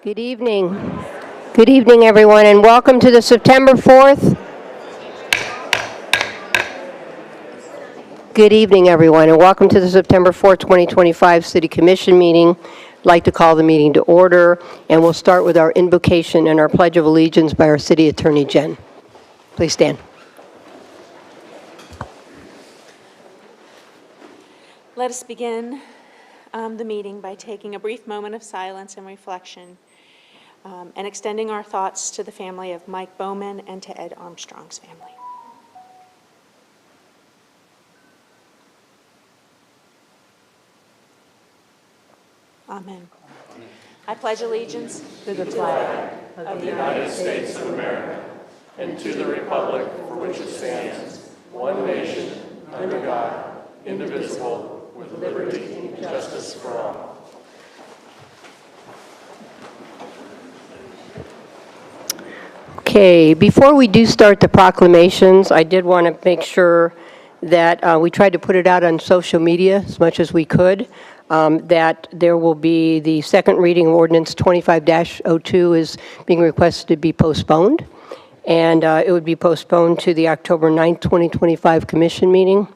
Good evening. Good evening, everyone, and welcome to the September 4th. Good evening, everyone, and welcome to the September 4th, 2025 City Commission meeting. I'd like to call the meeting to order, and we'll start with our invocation and our Pledge of Allegiance by our City Attorney, Jen. Please stand. Let us begin the meeting by taking a brief moment of silence and reflection and extending our thoughts to the family of Mike Bowman and to Ed Armstrong's family. Amen. I pledge allegiance to the flag of the United States of America and to the republic for which it stands, one nation, under God, indivisible, with liberty and justice for all. Okay, before we do start the proclamations, I did want to make sure that we tried to put it out on social media as much as we could, that there will be the second reading of Ordinance 25-02 is being requested to be postponed, and it would be postponed to the October 9th, 2025 Commission meeting.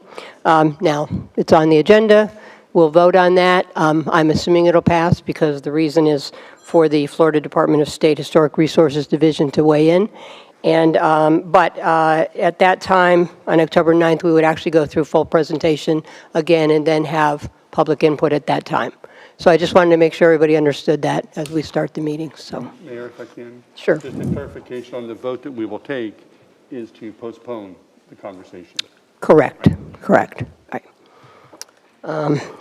Now, it's on the agenda. We'll vote on that. I'm assuming it'll pass because the reason is for the Florida Department of State Historic Resources Division to weigh in. And but at that time, on October 9th, we would actually go through full presentation again and then have public input at that time. So I just wanted to make sure everybody understood that as we start the meeting. So, Mayor, if I can. Sure. Just a clarification on the vote that we will take is to postpone the conversation. correct. Right.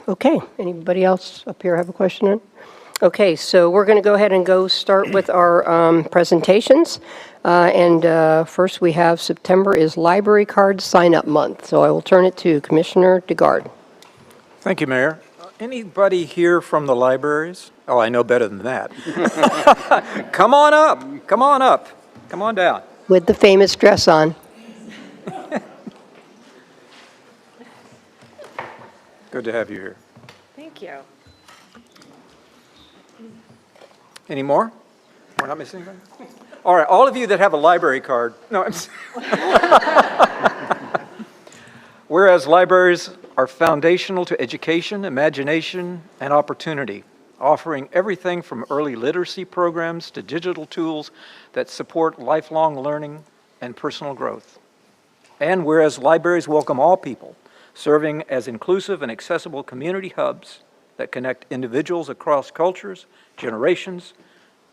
Okay, anybody else up here have a question on? Okay, so we're going to go ahead and start with our presentations. First we have September is Library Card Sign-Up Month. So I will turn it to Commissioner DeGard. Thank you, Mayor. Anybody here from the libraries? Oh, I know better than that. Come on up, come on down. With the famous dress on. Good to have you here. Thank you. Any more? We're not missing anything? All right, all of you that have a library card. No, Whereas libraries are foundational to education, imagination, and opportunity, offering everything from early literacy programs to digital tools that support lifelong learning and personal growth. And whereas libraries welcome all people, serving as inclusive and accessible community hubs that connect individuals across cultures, generations,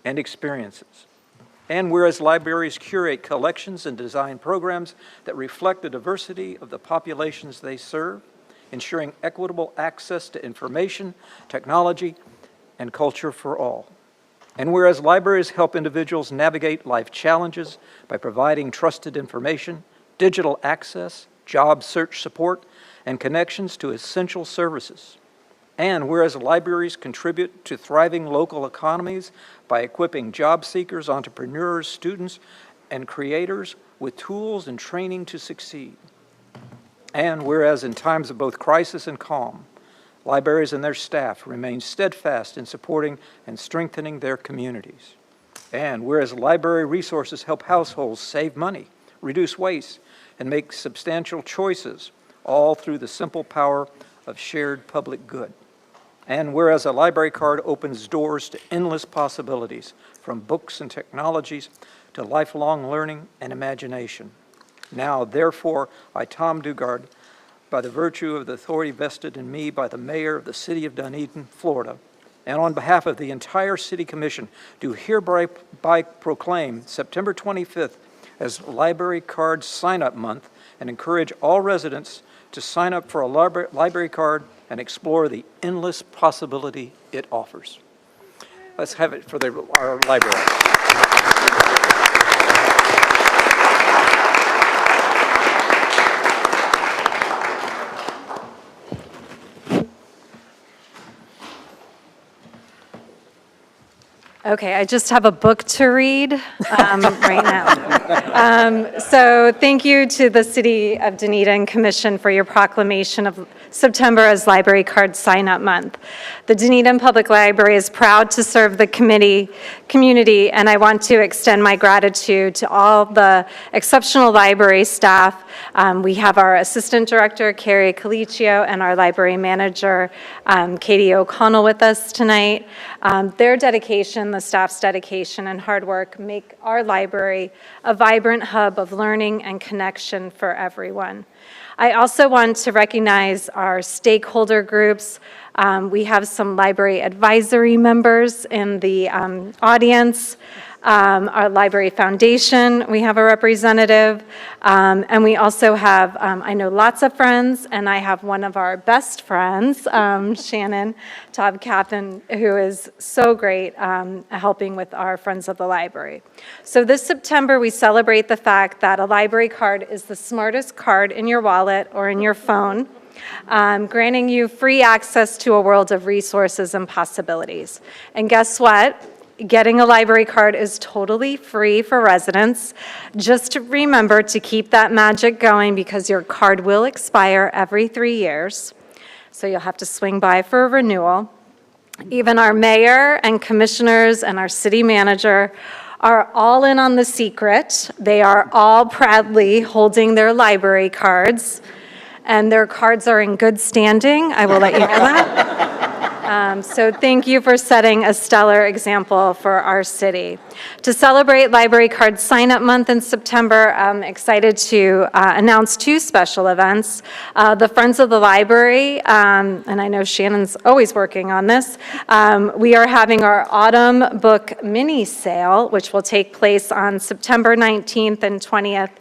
and experiences. And whereas libraries curate collections and design programs that reflect the diversity of the populations they serve, ensuring equitable access to information, technology, and culture for all. And whereas libraries help individuals navigate life challenges by providing trusted information, digital access, job search support, and connections to essential services. And whereas libraries contribute to thriving local economies by equipping job seekers, entrepreneurs, students, and creators with tools and training to succeed. And whereas in times of both crisis and calm, libraries and their staff remain steadfast in supporting and strengthening their communities. And whereas library resources help households save money, reduce waste, and make substantial choices, all through the simple power of shared public good. And whereas a library card opens doors to endless possibilities, from books and technologies to lifelong learning and imagination. Now, therefore, I, Tom DeGard, by the virtue of the authority vested in me by the Mayor of the City of Dunedin, Florida, and on behalf of the entire City Commission, do hereby proclaim September 25th as Library Card Sign-Up Month and encourage all residents to sign up for a library card and explore the endless possibility it offers. Let's have it for our library. Okay, I just have a book to read right now. So thank you to the City of Dunedin Commission for your proclamation of September as Library Card Sign-Up Month. The Dunedin Public Library is proud to serve the community, and I want to extend my gratitude to all the exceptional library staff. We have our Assistant Director, Carrie Colicchio, and our Library Manager, Katie O'Connell, with us tonight. Their dedication, the staff's dedication and hard work make our library a vibrant hub of learning and connection for everyone. I also want to recognize our stakeholder groups. We have some library advisory members in the audience. Our Library Foundation, we have a representative, and we also have, I know lots of friends, and I have one of our best friends, Shannon Taub-Captain, who is so great helping with our Friends of the Library. So this September, we celebrate the fact that a library card is the smartest card in your wallet or in your phone, granting you free access to a world of resources and possibilities. And guess what? Getting a library card is totally free for residents. Just remember to keep that magic going because your card will expire every 3 years. So you'll have to swing by for a renewal. Even our mayor and commissioners and our city manager are all in on the secret. They are all proudly holding their library cards, and their cards are in good standing. I will let you know that. So thank you for setting a stellar example for our city. To celebrate Library Card Sign-Up Month in September, I'm excited to announce 2 special events. The Friends of the Library, and I know Shannon's always working on this, we are having our Autumn Book Mini Sale, which will take place on September 19th and 20th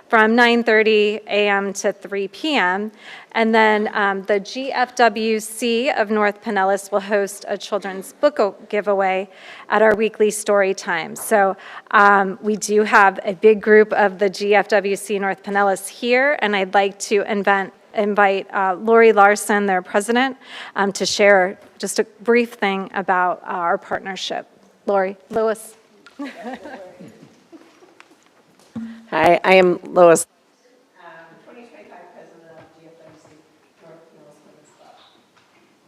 from 9:30 a.m. to 3 p.m. And then the GFWC of North Pinellas will host a children's book giveaway at our weekly story time. So we do have a big group of the GFWC North Pinellas here, and I'd like to invite Lori Larson, their president, to share just a brief thing about our partnership. Lori, Lois. Hi, I am Lois. 2025 president of GFWC North Pinellas Women's Club.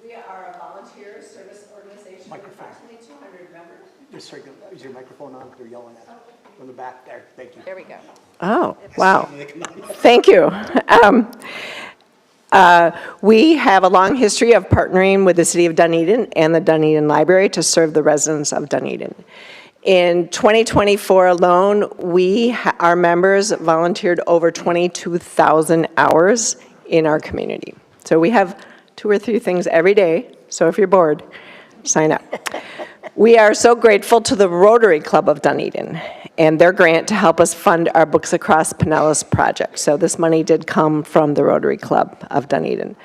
We are a volunteer service organization with approximately 200 members. Just sorry, is your microphone on? They're yelling at it from the back there. Thank you. There we go. Oh, wow. Thank you. We have a long history of partnering with the City of Dunedin and the Dunedin Library to serve the residents of Dunedin. In 2024 alone, our members volunteered over 22,000 hours in our community. So we have 2 or 3 things every day, so if you're bored, sign up. We are so grateful to the Rotary Club of Dunedin and their grant to help us fund our Books Across Pinellas project. So this money did come from the Rotary Club of Dunedin.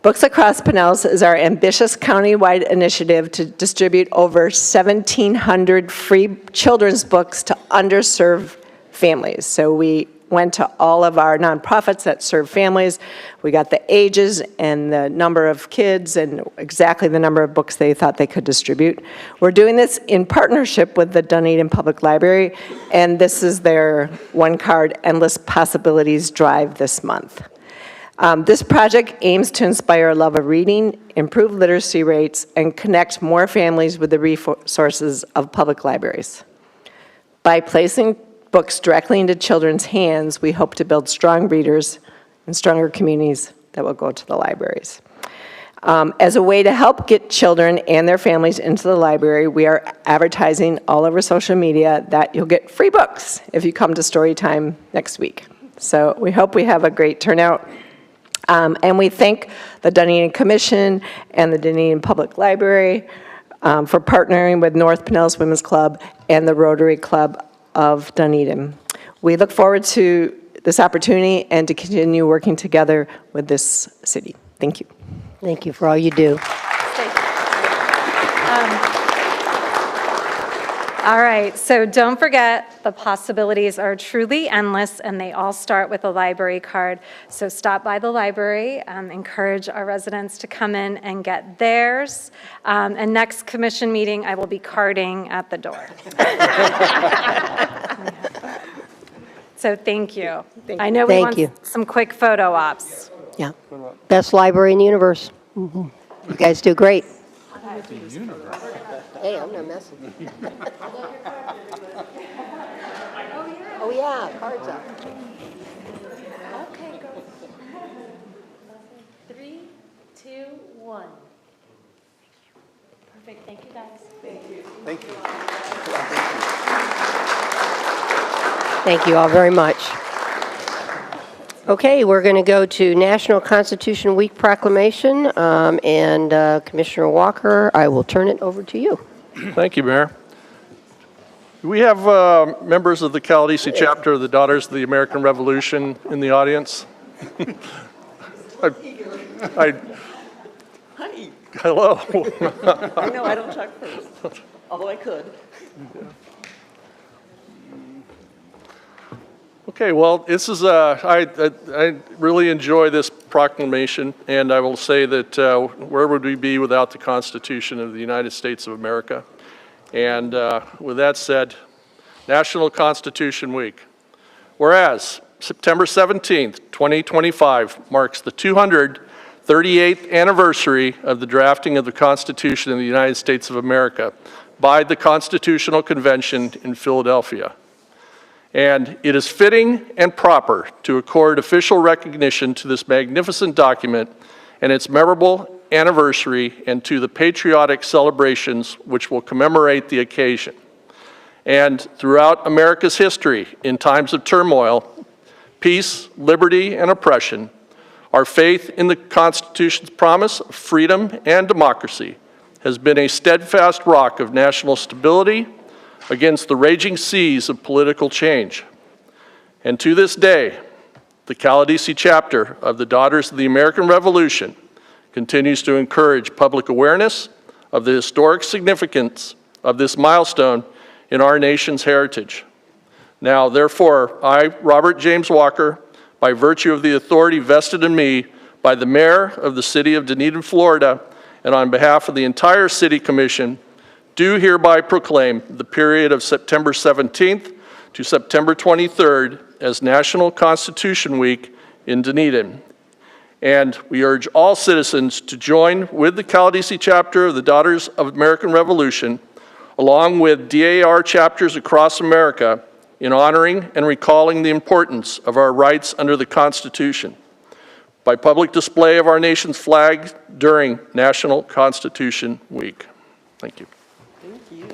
Books Across Pinellas is our ambitious countywide initiative to distribute over 1,700 free children's books to underserved families. So we went to all of our nonprofits that serve families. We got the ages and the number of kids and exactly the number of books they thought they could distribute. We're doing this in partnership with the Dunedin Public Library, and this is their One Card Endless Possibilities drive this month. This project aims to inspire a love of reading, improve literacy rates, and connect more families with the resources of public libraries. By placing books directly into children's hands, we hope to build strong readers and stronger communities that will go to the libraries. As a way to help get children and their families into the library, we are advertising all over social media that you'll get free books if you come to Storytime next week. So we hope we have a great turnout. And we thank the Dunedin Commission and the Dunedin Public Library for partnering with North Pinellas Women's Club and the Rotary Club of Dunedin. We look forward to this opportunity and to continue working together with this city. Thank you. Thank you for all you do. All right, so don't forget, the possibilities are truly endless, and they all start with a library card. So stop by the library, encourage our residents to come in and get theirs. And next commission meeting, I will be carding at the door. So thank you. I know we Thank want you. some quick photo ops. Yeah. Best library in the universe. You guys do great. Hey, I'm not messing. Oh, yeah, cards up. Okay, go. 3, 2, 1. Perfect, thank you guys. Thank you. Thank you all very much. Okay, we're going to go to National Constitution Week proclamation, and Commissioner Walker, I will turn it over to you. Thank you, Mayor. We have members of the Caladesi chapter of the Daughters of the American Revolution in the audience. Hello. I know I don't talk first, although I could. Okay, well, this is, I really enjoy this proclamation, and I will say that where would we be without the Constitution of the United States of America? And with that said, National Constitution Week. Whereas September 17th, 2025 marks the 238th anniversary of the drafting of the Constitution of the United States of America by the Constitutional Convention in Philadelphia. And it is fitting and proper to accord official recognition to this magnificent document and its memorable anniversary, and to the patriotic celebrations which will commemorate the occasion. And throughout America's history, in times of turmoil, peace, liberty, and oppression, our faith in the Constitution's promise of freedom and democracy has been a steadfast rock of national stability against the raging seas of political change. And to this day, the Caladesi chapter of the Daughters of the American Revolution continues to encourage public awareness of the historic significance of this milestone in our nation's heritage. Now, therefore, I, Robert James Walker, by virtue of the authority vested in me by the Mayor of the City of Dunedin, Florida, and on behalf of the entire City Commission, do hereby proclaim the period of September 17th to September 23rd as National Constitution Week in Dunedin. And we urge all citizens to join with the Caladesi chapter of the Daughters of American Revolution, along with DAR chapters across America, in honoring and recalling the importance of our rights under the Constitution by public display of our nation's flag during National Constitution Week. Thank you. Thank you.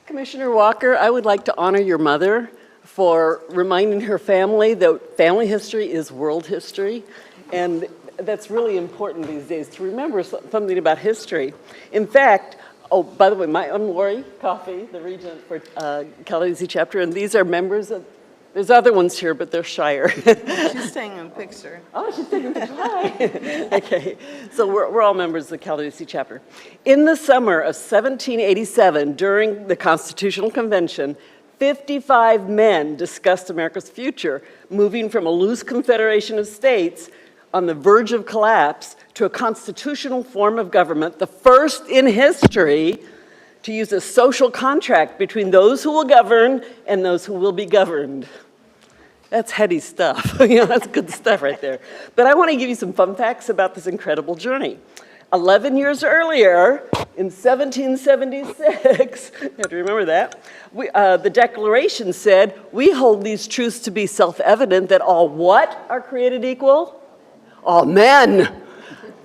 Commissioner Walker, I would like to honor your mother for reminding her family that family history is world history, and that's really important these days to remember something about history. In fact, oh, by the way, I'm Lori Coffey, the regent for Caladesi chapter, and these are members of, there's other ones here, but they're shyer. She's taking a picture. Oh, she's taking a picture. Hi. Okay, so we're all members of the Caladesi chapter. In the summer of 1787, during the Constitutional Convention, 55 men discussed America's future, moving from a loose confederation of states on the verge of collapse to a constitutional form of government, the first in history to use a social contract between those who will govern and those who will be governed. That's heady stuff. That's good stuff right there. But I want to give you some fun facts about this incredible journey. 11 years earlier, in 1776, you have to remember that, the Declaration said, we hold these truths to be self-evident that all what are created equal? All men.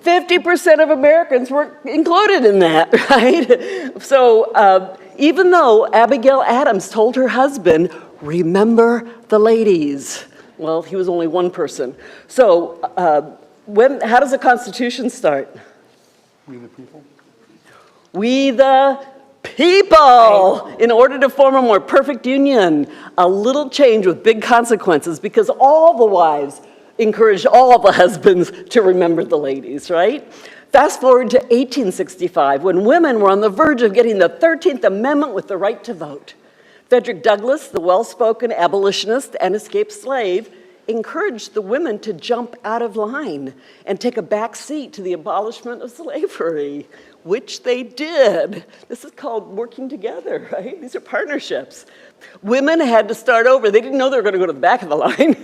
50% of Americans were included in that, right? So even though Abigail Adams told her husband, remember the ladies. Well, he was only one person. So How does the Constitution start? We the people? We the people, in order to form a more perfect union. A little change with big consequences, because all the wives encouraged all the husbands to remember the ladies, right? Fast forward to 1865, when women were on the verge of getting the 13th Amendment with the right to vote. Frederick Douglass, the well-spoken abolitionist and escaped slave, encouraged the women to jump out of line and take a back seat to the abolishment of slavery, which they did. This is called working together, right? These are partnerships. Women had to start over. They didn't know they were going to go to the back of the line,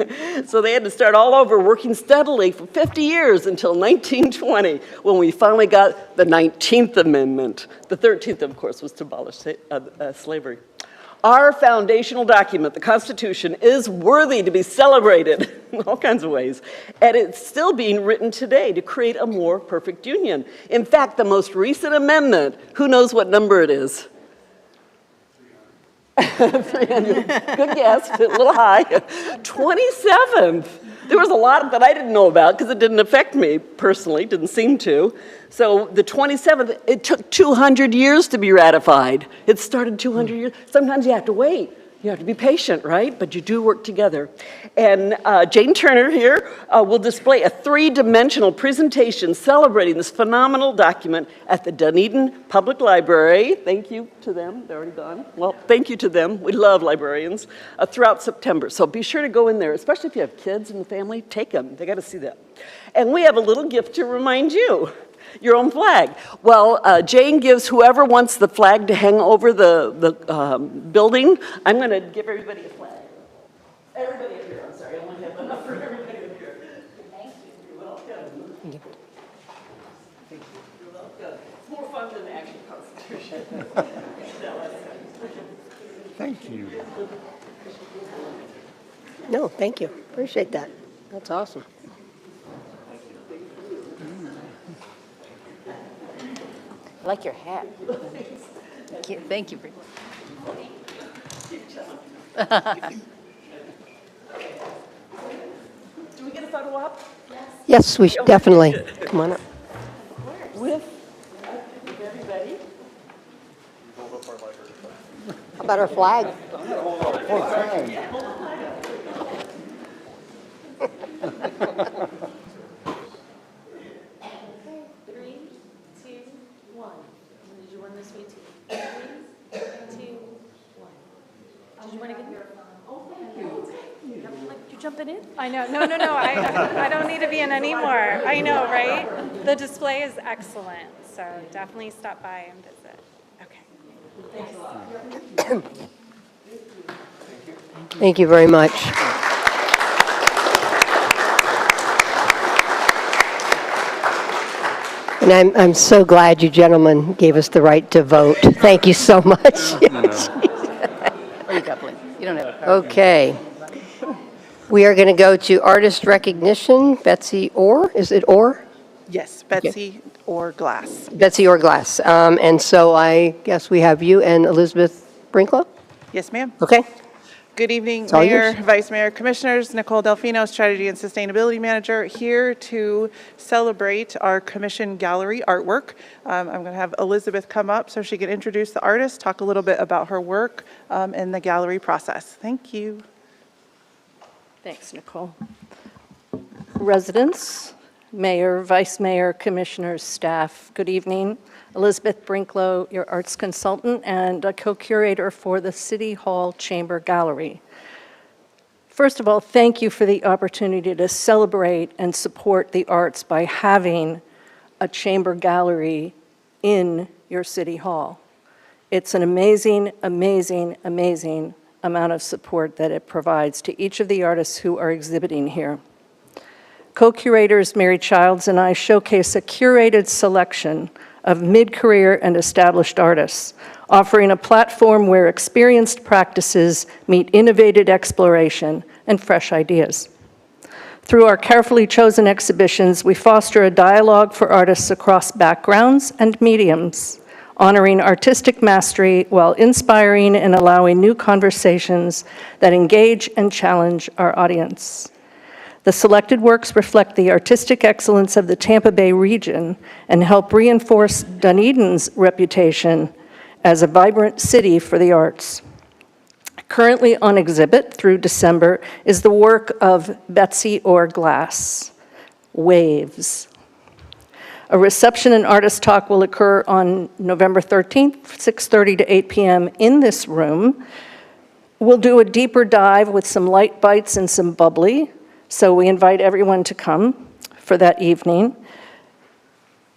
so they had to start all over, working steadily for 50 years until 1920, when we finally got the 19th Amendment. The 13th, of course, was to abolish slavery. Our foundational document, the Constitution, is worthy to be celebrated in all kinds of ways. And it's still being written today to create a more perfect union. In fact, the most recent amendment, who knows what number it is? 300. Good guess, a little high. 27th. There was a lot that I didn't know about because it didn't affect me personally, didn't seem to. So the 27th, it took 200 years to be ratified. It started 200 years. Sometimes you have to wait. You have to be patient, right? But you do work together. And Jane Turner here will display a three-dimensional presentation celebrating this phenomenal document at the Dunedin Public Library. Thank you to them. They're already gone. Well, thank you to them. We love librarians throughout September. So be sure to go in there, especially if you have kids in the family. Take them. They got to see that. And we have a little gift to remind you. Your own flag. Well, Jane gives whoever wants the flag to hang over the building. I'm going to give everybody a flag. Everybody up here. I'm sorry, I only have enough for everybody up here. Thank you. You're welcome. Thank you. You're welcome. It's more fun than the actual Constitution. Thank you. No, thank you. Appreciate that. That's awesome. I like your hat. Thank you. Do we get a photo op? Yes, we should definitely. Come on up. With everybody. How about our flag? Did you want this way too? 3, 2, 1. Did you want to get your phone? Oh, thank you. You jumping in? I know, no, I don't need to be in anymore. I know, right? The display is excellent, so definitely stop by and visit. Okay. Thank you very much. And I'm so glad you gentlemen gave us the right to vote. Thank you so much. Oh, you got one. You don't have a card. Okay. We are going to go to artist recognition. Betsy Orr. Is it Orr? Yes, Betsy or Glass. Betsy Orr Glass. And so I guess we have you and Elizabeth Brinklow? Yes, ma'am. Okay. Good evening, all Mayor, yours. Vice Mayor, Commissioners. Nicole Delfino, Strategy and Sustainability Manager, here to celebrate our commission gallery artwork. I'm going to have Elizabeth come up so she can introduce the artist, talk a little bit about her work and the gallery process. Thank you. Thanks, Nicole. Residents, Mayor, Vice Mayor, Commissioners, staff, good evening. Elizabeth Brinklow, your arts consultant and a co-curator for the City Hall Chamber Gallery. First of all, thank you for the opportunity to celebrate and support the arts by having a chamber gallery in your City Hall. It's an amazing, amazing, amazing amount of support that it provides to each of the artists who are exhibiting here. Co-curators Mary Childs and I showcase a curated selection of mid-career and established artists, offering a platform where experienced practices meet innovative exploration and fresh ideas. Through our carefully chosen exhibitions, we foster a dialogue for artists across backgrounds and mediums, honoring artistic mastery while inspiring and allowing new conversations that engage and challenge our audience. The selected works reflect the artistic excellence of the Tampa Bay region and help reinforce Dunedin's reputation as a vibrant city for the arts. Currently on exhibit through December is the work of Betsy Orr Glass, Waves. A reception and artist talk will occur on November 13th, 6:30 to 8 p.m. in this room. We'll do a deeper dive with some light bites and some bubbly, so we invite everyone to come for that evening.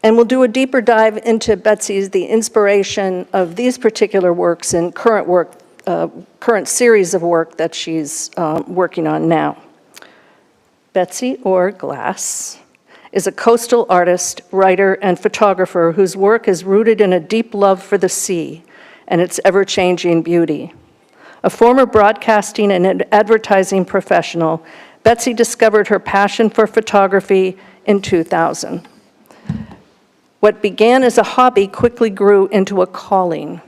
And we'll do a deeper dive into Betsy's, the inspiration of these particular works and current series of work that she's working on now. Betsy Orr Glass is a coastal artist, writer, and photographer whose work is rooted in a deep love for the sea and its ever-changing beauty. A former broadcasting and advertising professional, Betsy discovered her passion for photography in 2000. What began as a hobby quickly grew into a calling,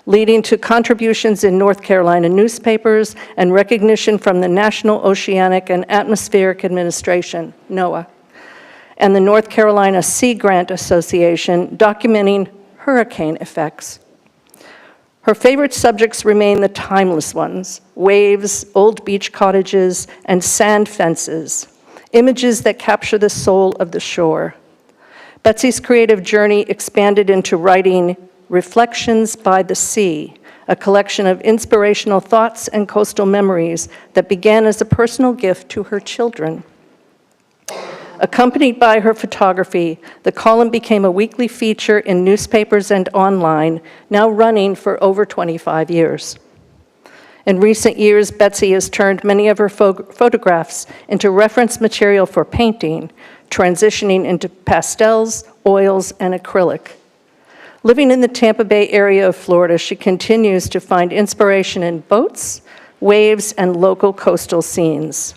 leading to contributions in North Carolina newspapers and recognition from the National Oceanic and Atmospheric Administration, NOAA, and the North Carolina Sea Grant Association, documenting hurricane effects. Her favorite subjects remain the timeless ones: waves, old beach cottages, and sand fences, images that capture the soul of the shore. Betsy's creative journey expanded into writing Reflections by the Sea, a collection of inspirational thoughts and coastal memories that began as a personal gift to her children. Accompanied by her photography, the column became a weekly feature in newspapers and online, now running for over 25 years. In recent years, Betsy has turned many of her photographs into reference material for painting, transitioning into pastels, oils, and acrylic. Living in the Tampa Bay area of Florida, she continues to find inspiration in boats, waves, and local coastal scenes.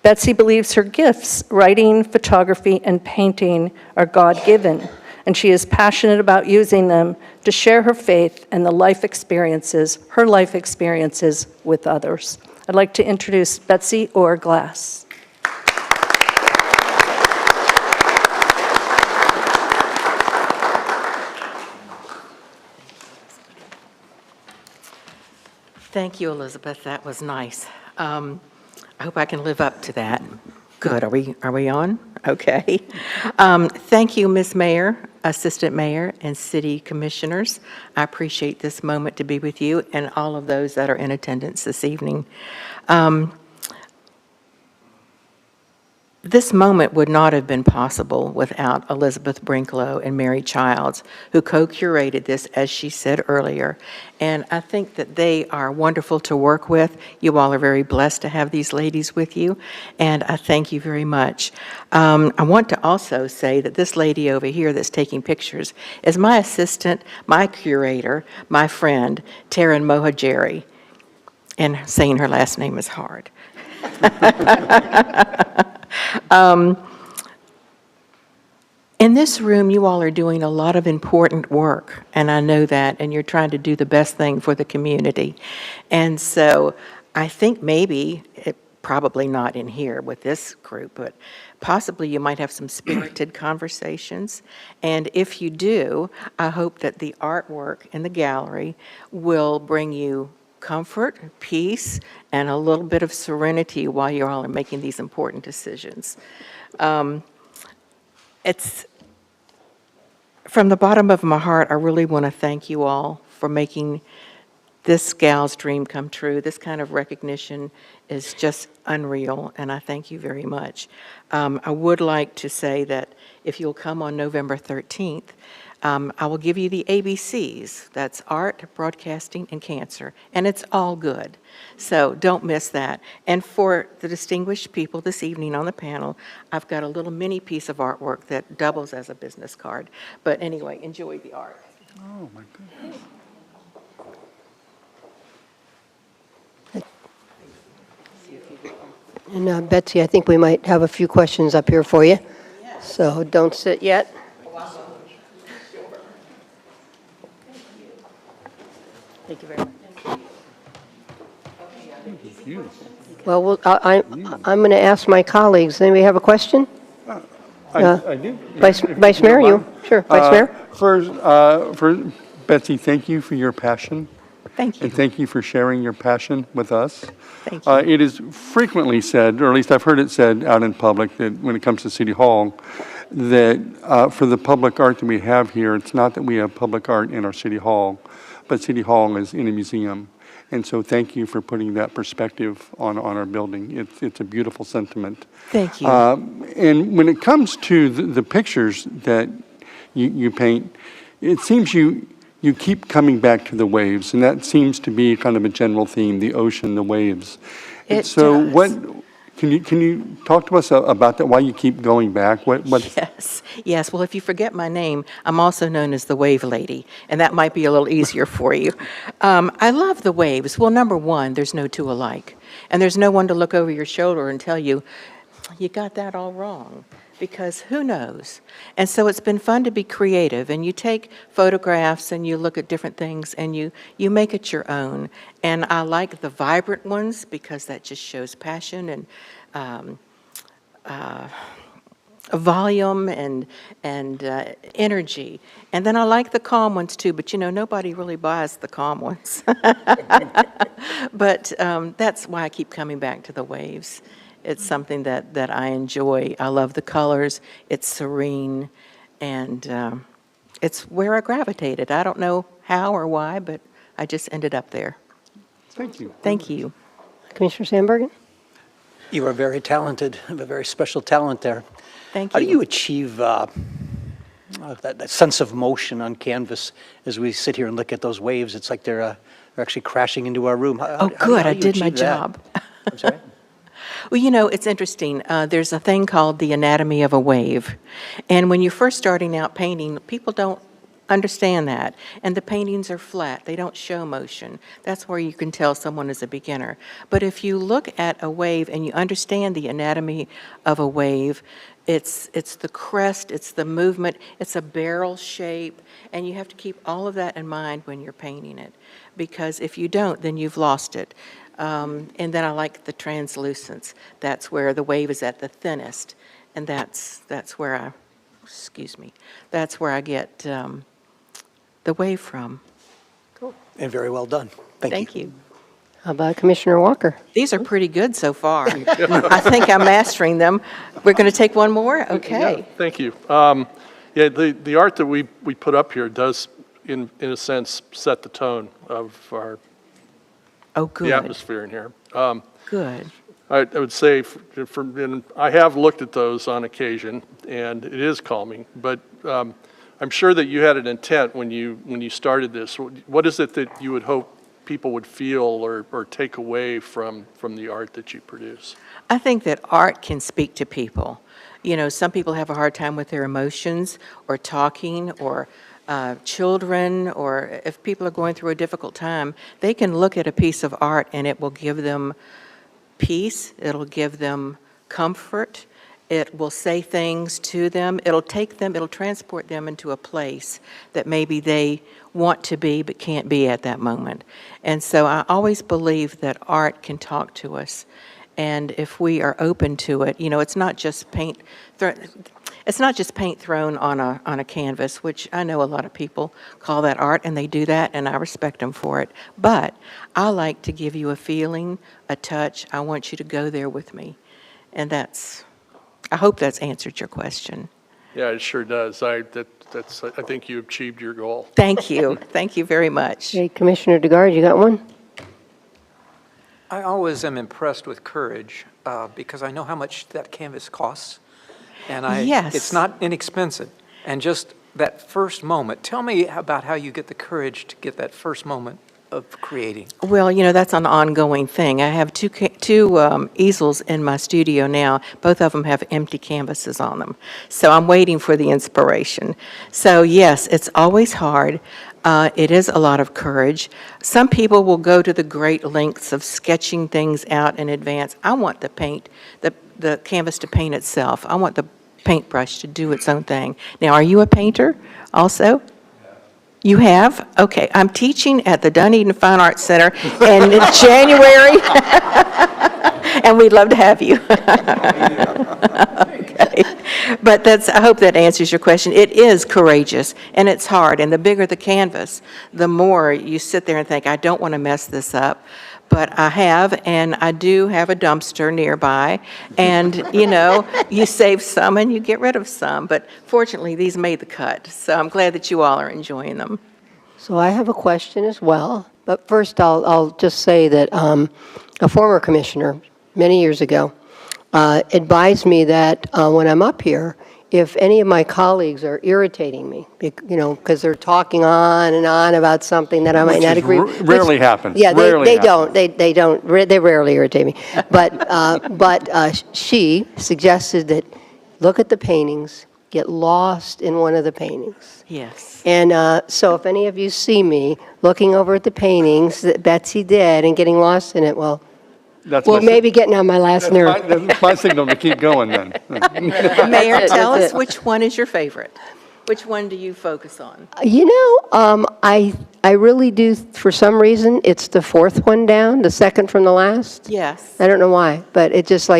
Betsy believes her gifts, writing, photography, and painting, are God-given, and she is passionate about using them to share her faith and her life experiences with others. I'd like to introduce Betsy Orr Glass. Thank you, Elizabeth. That was nice. I hope I can live up to that. Good. Are we on? Okay. Thank you, Ms. Mayor, Assistant Mayor, and City Commissioners. I appreciate this moment to be with you and all of those that are in attendance this evening. This moment would not have been possible without Elizabeth Brinklow and Mary Childs, who co-curated this, as she said earlier. And I think that they are wonderful to work with. You all are very blessed to have these ladies with you, and I thank you very much. I want to also say that this lady over here that's taking pictures is my assistant, my curator, my friend, Taryn Mohajeri. And saying her last name is hard. In this room, you all are doing a lot of important work, and I know that, and you're trying to do the best thing for the community. And so I think maybe, probably not in here with this group, but possibly you might have some spirited conversations. And if you do, I hope that the artwork in the gallery will bring you comfort, peace, and a little bit of serenity while you all are making these important decisions. It's from the bottom of my heart, I really want to thank you all for making this gal's dream come true. This kind of recognition is just unreal, and I thank you very much. I would like to say that if you'll come on November 13th, I will give you the ABCs. That's art, broadcasting, and cancer. And it's all good. So don't miss that. And for the distinguished people this evening on the panel, I've got a little mini piece of artwork that doubles as a business card. But anyway, enjoy the art. Oh, my goodness. And Betsy, I think we might have a few questions up here for you. Yes. So don't sit yet. Thank you very much. Beautiful. Well, I'm going to ask my colleagues. Anybody have a question? I do. Vice Mayor, you? Sure, Vice Mayor? First, Betsy, thank you for your passion. Thank you. And thank you for sharing your passion with us. Thank you. It is frequently said, or at least I've heard it said out in public, that when it comes to City Hall, that for the public art that we have here, it's not that we have public art in our City Hall, but City Hall is in a museum. And so thank you for putting that perspective on our building. It's a beautiful sentiment. Thank you. And when it comes to the pictures that you paint, it seems you keep coming back to the waves, and that seems to be kind of a general theme, the ocean, the waves. And It so does. what, can you talk to us about that, why you keep going back? What? Yes. Well, if you forget my name, I'm also known as the Wave Lady, and that might be a little easier for you. I love the waves. Well, number one, there's no two alike, and there's no one to look over your shoulder and tell you, you got that all wrong, because who knows? And so it's been fun to be creative, and you take photographs and you look at different things and you make it your own. And I like the vibrant ones because that just shows passion and volume and energy. And then I like the calm ones too, but nobody really buys the calm ones. But that's why I keep coming back to the waves. It's something that I enjoy. I love the colors. It's serene, and it's where I gravitated. I don't know how or why, but I just ended up there. Thank you. Thank you. Commissioner Sandbergen? You are very talented, have a very special talent there. Thank How you. do you achieve that sense of motion on canvas as we sit here and look at those waves? It's like they're actually crashing into our room. Oh, good. I did my job. I'm sorry? Well, it's interesting. There's a thing called the anatomy of a wave. And when you're first starting out painting, people don't understand that. And the paintings are flat. They don't show motion. That's where you can tell someone is a beginner. But if you look at a wave and you understand the anatomy of a wave, it's the crest, it's the movement, it's a barrel shape, and you have to keep all of that in mind when you're painting it. Because if you don't, then you've lost it. And then I like the translucence. That's where the wave is at the thinnest, and that's where that's where I get the wave from. Cool. And very well done. Thank you. How about Commissioner Walker? These are pretty good so far. I think I'm mastering them. We're going to take one more? Okay. Yeah, thank you. The art that we put up here does, in a sense, set the tone of Oh, good. the atmosphere in here. Good. I would say, and I have looked at those on occasion, and it is calming, but I'm sure that you had an intent when you started this. What is it that you would hope people would feel or take away from the art that you produce? I think that art can speak to people. Some people have a hard time with their emotions or talking or children, or if people are going through a difficult time, they can look at a piece of art and it will give them peace, it'll give them comfort, it will say things to them, it'll transport them into a place that maybe they want to be but can't be at that moment. And so I always believe that art can talk to us. And if we are open to it, it's not just paint. It's not just paint thrown on a canvas, which I know a lot of people call that art, and they do that, and I respect them for it. But I like to give you a feeling, a touch. I want you to go there with me, and I hope that's answered your question. Yeah, it sure does. I think you achieved your goal. Thank you. Thank you very much. Okay, Commissioner DeGard, you got one? I always am impressed with courage because I know how much that canvas costs. And Yes. It's not inexpensive. And just that first moment, tell me about how you get the courage to get that first moment of creating. Well, that's an ongoing thing. I have two easels in my studio now. Both of them have empty canvases on them. So I'm waiting for the inspiration. So yes, it's always hard. It is a lot of courage. Some people will go to the great lengths of sketching things out in advance. I want the canvas to paint itself. I want the paintbrush to do its own thing. Now, are you a painter also? You have? Okay. I'm teaching at the Dunedin Fine Arts Center in January. And we'd love to have you. Okay. But I hope that answers your question. It is courageous, and it's hard, and the bigger the canvas, the more you sit there and think, I don't want to mess this up. But I have, and I do have a dumpster nearby, and, you save some and you get rid of some. But fortunately, these made the cut, so I'm glad that you all are enjoying them. So I have a question as well, but first I'll just say that a former commissioner, many years ago, advised me that when I'm up here, if any of my colleagues are irritating me, because they're talking on and on about something that I might Which not is agree. rarely happens. Yeah, Rarely they happens. don't. They rarely irritate me. But she suggested that look at the paintings, get lost in one of the paintings. Yes. And so if any of you see me looking over at the paintings that Betsy did and getting lost in it, well, maybe getting on my last nerve. That's my signal to keep going then. Mayor, tell That's us it. which one is your favorite? Which one do you focus on? I really do, for some reason, it's the fourth one down, the second from the last. Yes. I don't know why, but it just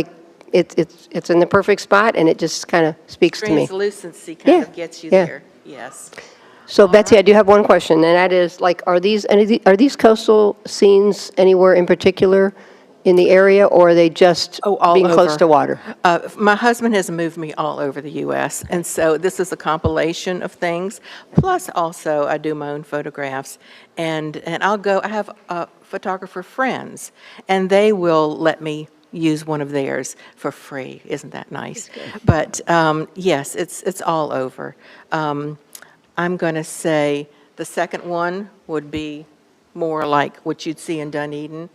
it's in the perfect spot, and it just kind of speaks to me. Translucency kind of Yeah, gets you yeah. there. Yes. So Betsy, I do have one question, and that is, are these coastal scenes anywhere in particular in the area, or are they just all being close over. to water? My husband has moved me all over the U.S., and so this is a compilation of things. Plus, also, I do my own photographs, and I have photographer friends, and they will let me use one of theirs for free. Isn't that nice? But yes, it's all over. I'm going to say the second one would be more like what you'd see in Dunedin,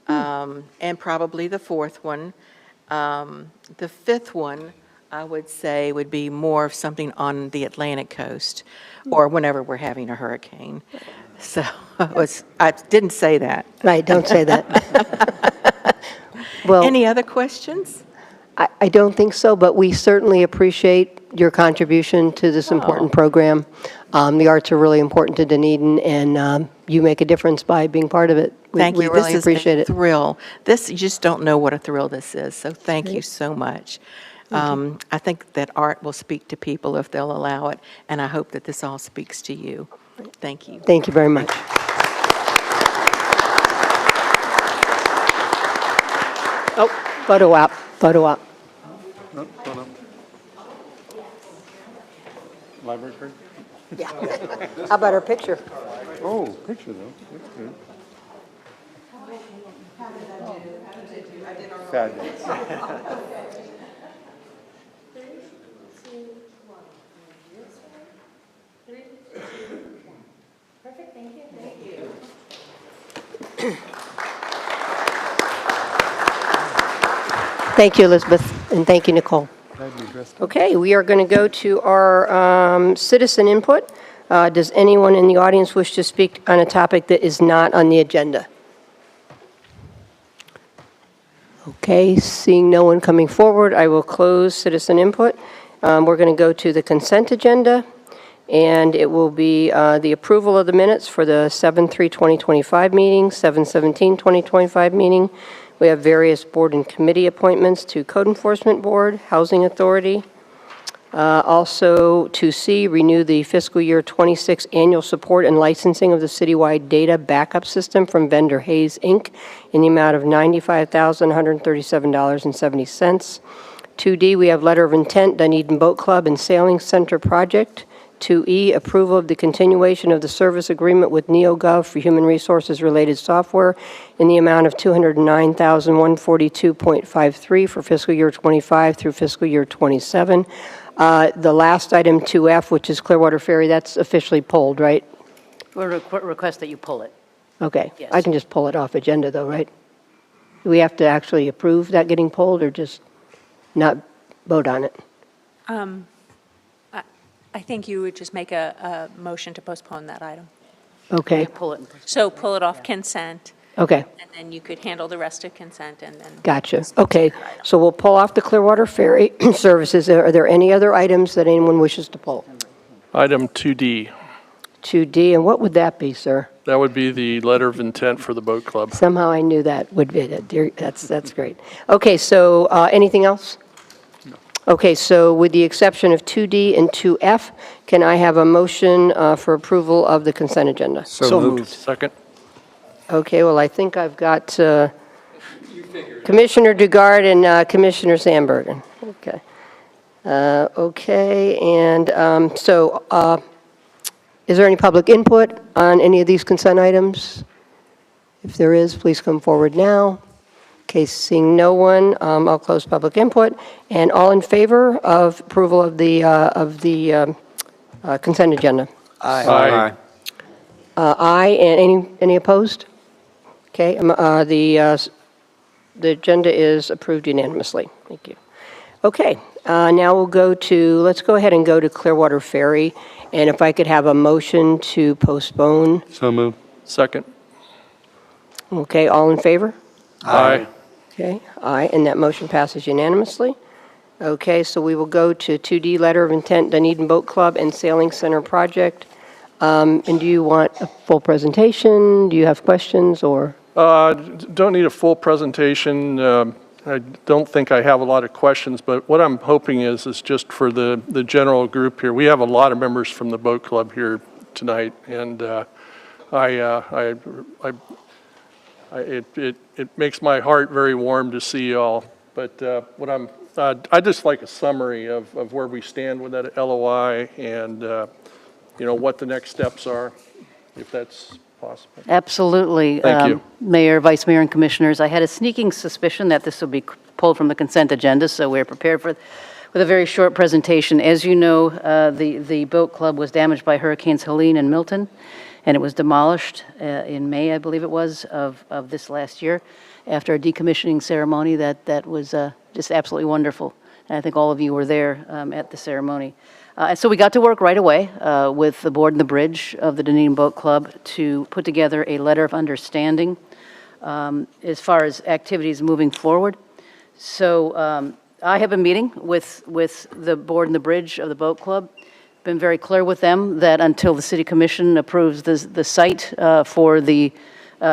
and probably the fourth one. The fifth one, I would say, would be more of something on the Atlantic coast, or whenever we're having a hurricane. So I didn't say that. Right, don't say that. Well, Any other questions? I don't think so, but we certainly appreciate your contribution to this important program. The arts are really important to Dunedin, and you make a difference by being part of it. Thank We you. really This is appreciate a it. thrill. You just don't know what a thrill this is, so thank you so much. I think that art will speak to people if they'll allow it, and I hope that this all speaks to you. Thank you. Thank you very much. Oh, photo op, photo op. No, hold on. Library card? Yeah. How about our picture? Oh, picture though, that's good. Fabulous. Perfect, thank you. Thank you. Thank you, Elizabeth, and thank you, Nicole. Okay, we are going to go to our citizen input. Does anyone in the audience wish to speak on a topic that is not on the agenda? Okay, seeing no one coming forward, I will close citizen input. We're going to go to the consent agenda, and it will be the approval of the minutes for the 7/3/2025 meeting, 7/17/2025 meeting. We have various board and committee appointments to Code Enforcement Board, Housing Authority. Also, 2C, renew the fiscal year 26 annual support and licensing of the citywide data backup system from vendor Hayes, Inc. in the amount of $95,137.70. 2D, we have letter of intent, Dunedin Boat Club and Sailing Center project. 2E, approval of the continuation of the service agreement with NeoGov for human resources related software in the amount of $209,142.53 for fiscal year 25 through fiscal year 27. The last item, 2F, which is Clearwater Ferry, that's officially pulled, right? We'll request that you pull it. Okay. Yes. I can just pull it off agenda though, right? Do we have to actually approve that getting pulled or just not vote on it? I think you would just make a motion to postpone that item. Okay, Pull it. So pull it off consent, okay. and then you could handle the rest of consent, and then. Gotcha. Okay, so we'll pull off the Clearwater Ferry services. Are there any other items that anyone wishes to pull? Item 2D. 2D, and what would that be, sir? That would be the letter of intent for the boat club. Somehow I knew that would be it. That's great. Okay, so anything else? Okay, so with the exception of 2D and 2F, can I have a motion for approval of the consent agenda? So moved. Second? Okay, well, I think I've got Commissioner Dugard and Commissioner Sandbergen. Okay. Okay, and so is there any public input on any of these consent items? If there is, please come forward now. Okay, seeing no one, I'll close public input. And all in favor of approval of the consent agenda? Aye. Aye, and any opposed? Okay, the agenda is approved unanimously. Thank you. Okay, now let's go ahead and go to Clearwater Ferry. And if I could have a motion to postpone. So moved. Second? Okay, all in favor? Aye. Okay, aye, and that motion passes unanimously. Okay, so we will go to 2D, letter of intent, Dunedin Boat Club and Sailing Center project. And do you want a full presentation? Do you have questions, or? Don't need a full presentation. I don't think I have a lot of questions, but what I'm hoping is just for the general group here. We have a lot of members from the boat club here tonight, and it makes my heart very warm to see you all. But I'd just like a summary of where we stand with that LOI and what the next steps are, if that's possible. Absolutely. Thank you. Mayor, Vice Mayor, and Commissioners, I had a sneaking suspicion that this would be pulled from the consent agenda, so we're prepared with a very short presentation. As you know, the boat club was damaged by Hurricanes Helene and Milton, and it was demolished in May, I believe it was, of this last year, after a decommissioning ceremony that was just absolutely wonderful. And I think all of you were there at the ceremony. And so we got to work right away with the board and the bridge of the Dunedin Boat Club to put together a letter of understanding as far as activities moving forward. So I have been meeting with the board and the bridge of the boat club, been very clear with them that until the city commission approves the site for the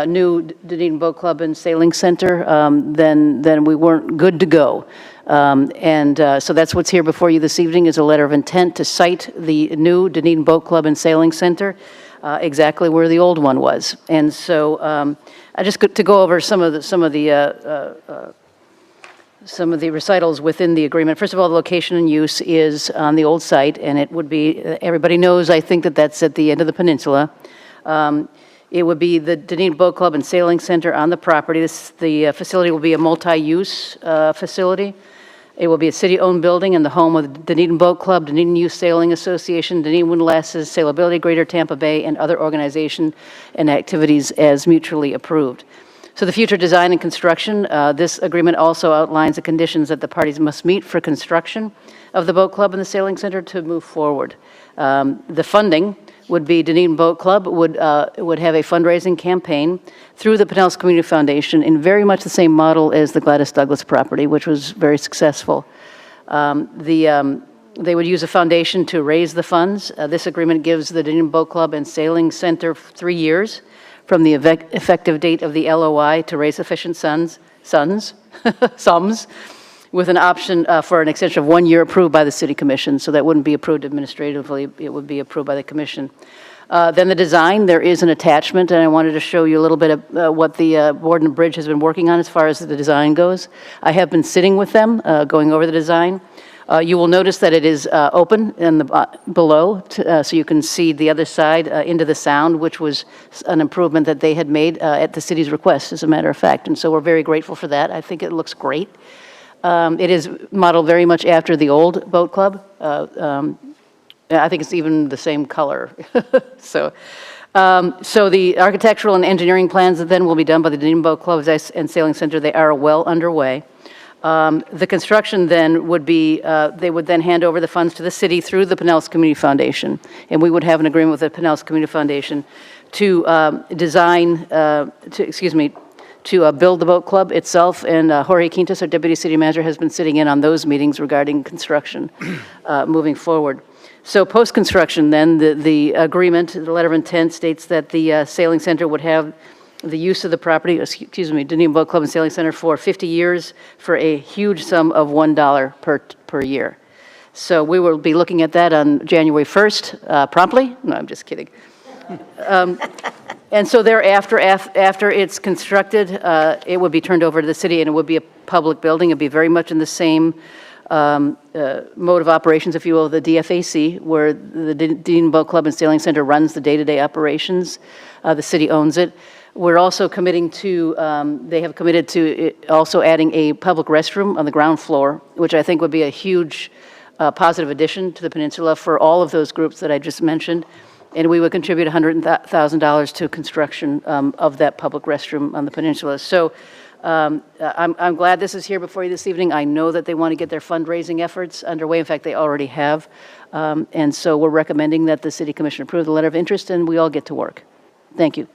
new Dunedin Boat Club and Sailing Center, then we weren't good to go. So that's what's here before you this evening, is a letter of intent to site the new Dunedin Boat Club and Sailing Center exactly where the old one was. And so I just to go over some of the recitals within the agreement. First of all, the location and use is on the old site, and it would be, everybody knows, I think, that's at the end of the peninsula. It would be the Dunedin Boat Club and Sailing Center on the property. The facility will be a multi-use facility. It will be a city-owned building and the home of the Dunedin Boat Club, Dunedin Youth Sailing Association, Dunedin Windlasses, Sailability Greater Tampa Bay, and other organizations and activities as mutually approved. So the future design and construction, this agreement also outlines the conditions that the parties must meet for construction of the boat club and the sailing center to move forward. The funding would be Dunedin Boat Club would have a fundraising campaign through the Pinellas Community Foundation in very much the same model as the Gladys Douglas property, which was very successful. They would use a foundation to raise the funds. This agreement gives the Dunedin Boat Club and Sailing Center 3 years from the effective date of the LOI to raise sufficient sums, with an option for an extension of 1 year approved by the City Commission. So that wouldn't be approved administratively, it would be approved by the Commission. Then the design, there is an attachment, and I wanted to show you a little bit of what the Board and Bridge has been working on as far as the design goes. I have been sitting with them, going over the design. You will notice that it is open in the below, so you can see the other side into the sound, which was an improvement that they had made at the city's request, as a matter of fact. And so we're very grateful for that. I think it looks great. It is modeled very much after the old boat club. I think it's even the same color. So the architectural and engineering plans then will be done by the Dunedin Boat Club and Sailing Center. They are well underway. The construction then would be, they would then hand over the funds to the city through the Pinellas Community Foundation. And we would have an agreement with the Pinellas Community Foundation to to build the boat club itself. And Jorge Quintas, our Deputy City Manager, has been sitting in on those meetings regarding construction moving forward. So post-construction, then, the agreement, the letter of intent states that the sailing center would have the use of the property, excuse me, Dunedin Boat Club and Sailing Center for 50 years for a huge sum of $1 per year. So we will be looking at that on January 1st, promptly. No, I'm just kidding. And so thereafter, after it's constructed, it would be turned over to the city, and it would be a public building. It'd be very much in the same mode of operations, if you will, the DFAC, where the Dunedin Boat Club and Sailing Center runs the day-to-day operations. The city owns it. We're also committing to, they have committed to also adding a public restroom on the ground floor, which I think would be a huge positive addition to the peninsula for all of those groups that I just mentioned. And we would contribute $100,000 to construction of that public restroom on the peninsula. So I'm glad this is here before you this evening. I know that they want to get their fundraising efforts underway. In fact, they already have. And so we're recommending that the City Commission approve the letter of interest, and we all get to work. Thank you.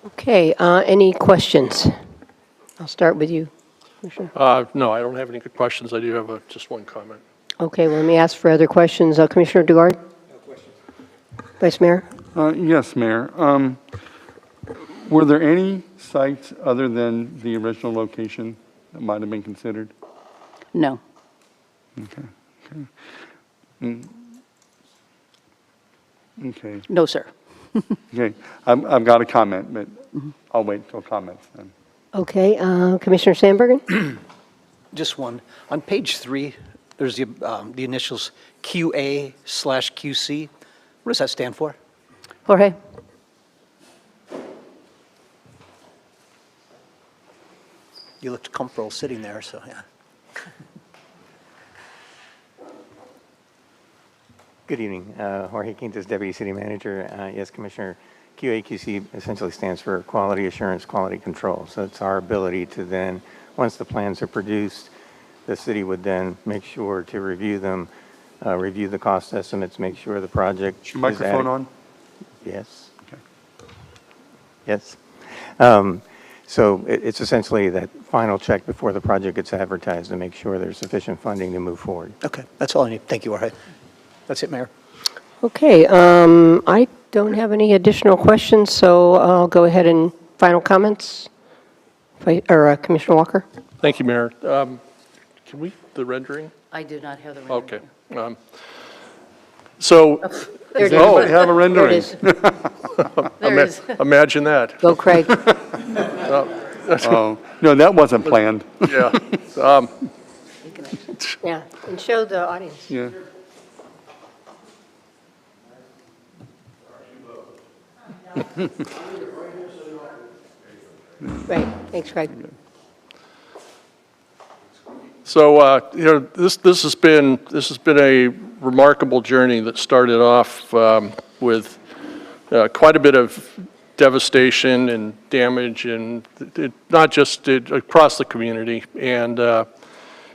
Okay, any questions? I'll start with you, Commissioner. No, I don't have any good questions. I do have just one comment. Okay, well, let me ask for other questions. Commissioner Dugard? No questions. Vice Mayor? Yes, Mayor. Were there any sites other than the original location that might have been considered? No. Okay. Okay. Okay. No, sir. Okay. I've got a comment, but I'll wait until comments then. Okay, Commissioner Sandbergen? Just one. On page 3, there's the initials QA/QC. What does that stand for? Jorge? You looked comfortable sitting there, so yeah. Good evening. Jorge Quintas, Deputy City Manager. Yes, Commissioner, QA/QC essentially stands for Quality Assurance, Quality Control. So it's our ability to then, once the plans are produced, the city would then make sure to review them, review the cost estimates, make sure the project Is your microphone on? Yes. Okay. Yes. So it's essentially that final check before the project gets advertised to make sure there's sufficient funding to move forward. Okay, that's all I need. Thank you, Jorge. That's it, Mayor. Okay, I don't have any additional questions, so I'll go ahead and final comments. Commissioner Walker? Thank you, Mayor. Can we, the rendering? I do not have the rendering. Okay. So, There it is. Oh, have a rendering. There it is. There it is. imagine that. Go, Craig. Oh, no, that wasn't planned. Yeah. Yeah, and show the audience. Yeah. Right, thanks, Craig. So, this has been a remarkable journey that started off with quite a bit of devastation and damage, and not just across the community. And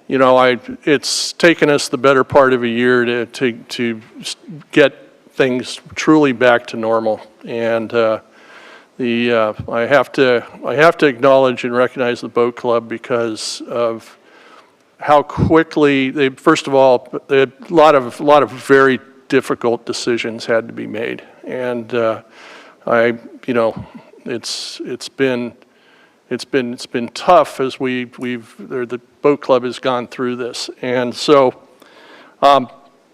it's taken us the better part of a year to get things truly back to normal. And I have to acknowledge and recognize the boat club because of how quickly first of all, a lot of very difficult decisions had to be made. And it's been tough as the boat club has gone through this. And so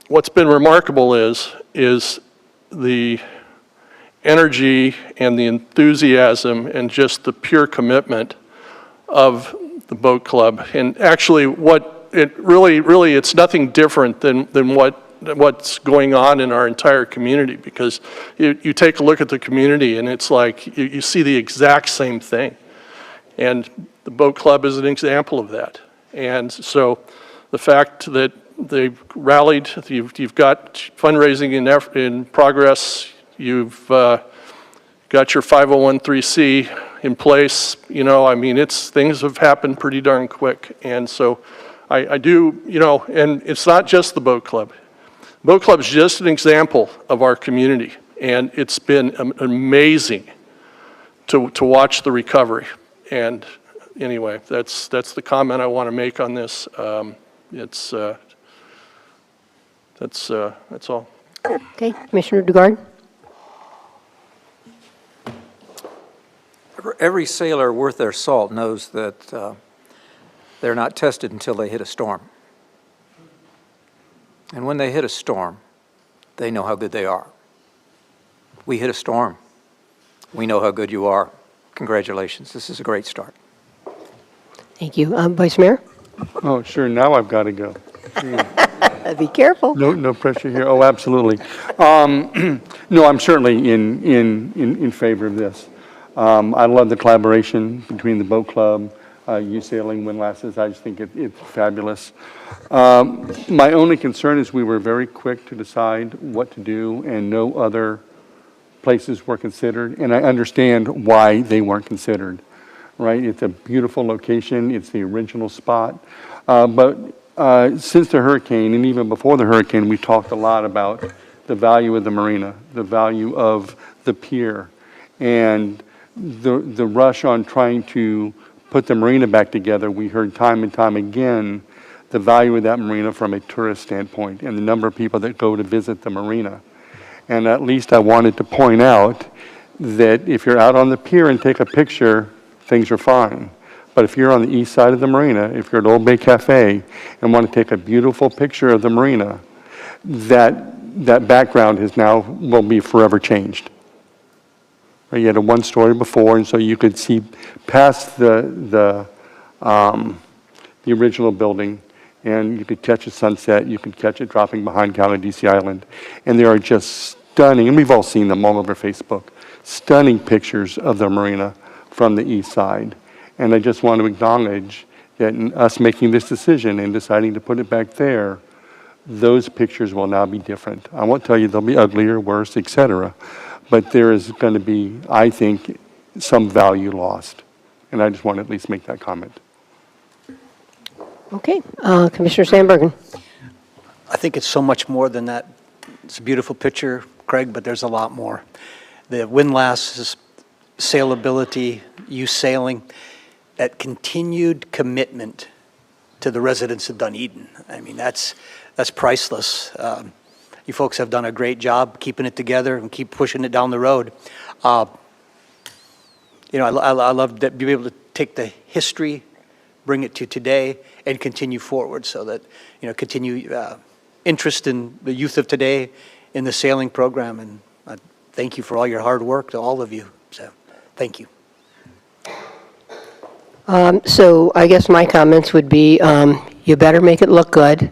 what's been remarkable is the energy and the enthusiasm and just the pure commitment of the boat club. And actually it's nothing different than what's going on in our entire community, because you take a look at the community and it's like you see the exact same thing. And the boat club is an example of that. And so the fact that they've rallied, you've got fundraising in progress, you've got your 501(c) in place, things have happened pretty darn quick. And so I do, and it's not just the boat club. Boat club is just an example of our community, and it's been amazing to watch the recovery. And anyway, that's the comment I want to make on this. Thank That's all. Okay, Commissioner Dugard? Every sailor worth their salt knows that they're not tested until they hit a storm. And when they hit a storm, they know how good they are. We hit a storm. We know how good you are. Congratulations. This is a great start. Thank you. Vice Mayor? Oh, sure, now I've got to go. Be careful. No pressure here. Oh, absolutely. No, I'm certainly in favor of this. I love the collaboration between the boat club, youth sailing, windlasses. I just think it's fabulous. My only concern is we were very quick to decide what to do, and no other places were considered. And I understand why they weren't considered, right? It's a beautiful location. It's the original spot. But since the hurricane, and even before the hurricane, we talked a lot about the value of the marina, the value of the pier, and the rush on trying to put the marina back together. We heard time and time again the value of that marina from a tourist standpoint and the number of people that go to visit the marina. And at least I wanted to point out that if you're out on the pier and take a picture, things are fine. But if you're on the east side of the marina, if you're at Old Bay Cafe and want to take a beautiful picture of the marina, that background will be forever changed. You had a one-story before, and so you could see past the original building, and you could catch a sunset. You could catch it dropping behind Caladesi Island, and there are just stunning, and we've all seen them all over Facebook, stunning pictures of the marina from the east side. And I just want to acknowledge that in us making this decision and deciding to put it back there, those pictures will now be different. I won't tell you they'll be uglier, worse, etc., but there is going to be, I think, some value lost. And I just want to at least make that comment. Okay, Commissioner Sandbergen. I think it's so much more than that. It's a beautiful picture, Craig, but there's a lot more. The windlass, sailability, youth sailing, that continued commitment to the residents of Dunedin. I mean, that's priceless. You folks have done a great job keeping it together and keep pushing it down the road. I love that be able to take the history, bring it to today, and continue forward so that, continue interest in the youth of today in the sailing program. And I thank you for all your hard work to all of you. So thank you. So I guess my comments would be, you better make it look good.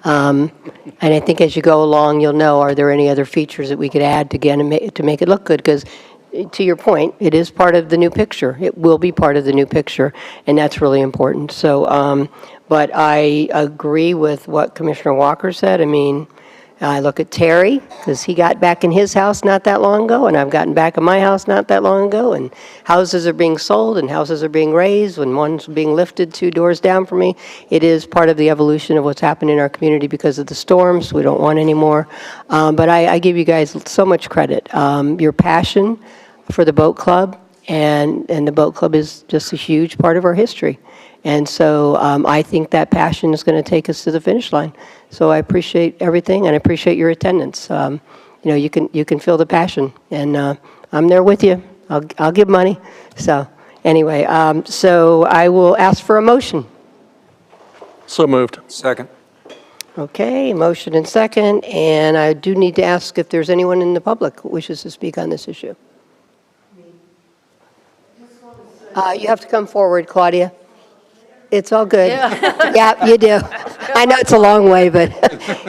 And I think as you go along, you'll know, are there any other features that we could add to make it look good? Because to your point, it is part of the new picture. It will be part of the new picture, and that's really important. So, but I agree with what Commissioner Walker said. I mean, I look at Terry, because he got back in his house not that long ago, and I've gotten back in my house not that long ago, and houses are being sold and houses are being raised, and one's being lifted 2 doors down from me. It is part of the evolution of what's happened in our community because of the storms. We don't want any more. But I give you guys so much credit. Your passion for the boat club, and the boat club is just a huge part of our history. And so I think that passion is going to take us to the finish line. So I appreciate everything, and I appreciate your attendance. You can feel the passion, and I'm there with you. I'll give money. So anyway, so I will ask for a motion. So moved. Second. Okay, motion and second, and I do need to ask if there's anyone in the public who wishes to speak on this issue. You have to come forward, Claudia. It's all good. Yeah, you do. I know it's a long way, but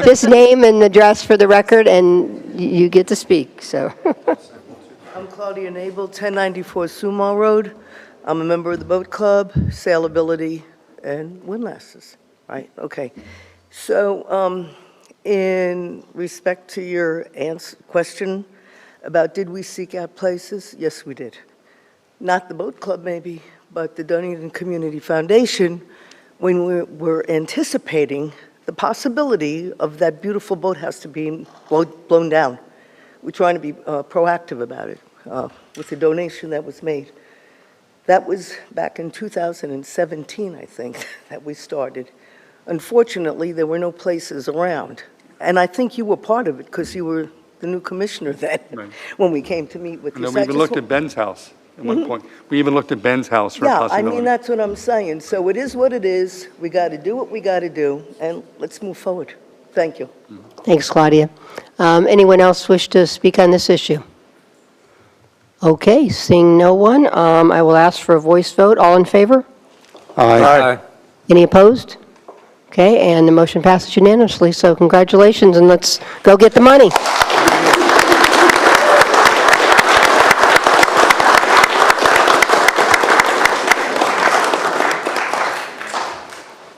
just name and address for the record, and you get to speak, so. I'm Claudia Nabel, 1094 Sumo Road. I'm a member of the boat club, sailability, and windlasses, right? Okay. So in respect to your question about did we seek out places, yes, we did. Not the boat club maybe, but the Dunedin Community Foundation, when we were anticipating the possibility of that beautiful boathouse to be blown down. We're trying to be proactive about it with the donation that was made. That was back in 2017, I think, that we started. Unfortunately, there were no places around And I think you were part of it because you were the new commissioner then, Right. when we came to meet with And you. then So we I even just looked wa- at Ben's house at one point. We even looked at Ben's house for a Yeah, I possibility. mean, that's what I'm saying. So it is what it is. We got to do what we got to do, and let's move forward. Thank you. Thanks, Claudia. Anyone else wish to speak on this issue? Okay, seeing no one, I will ask for a voice vote. All in favor? Aye. Any opposed? Okay, and the motion passes unanimously, so congratulations, and let's go get the money.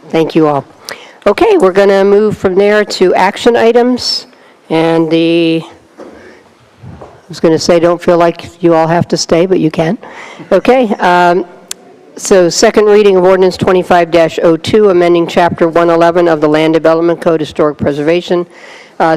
Thank you all. Okay, we're going to move from there to action items, and I was going to say, don't feel like you all have to stay, but you can. Okay, so second reading of ordinance 25-02, amending Chapter 111 of the Land Development Code, Historic Preservation.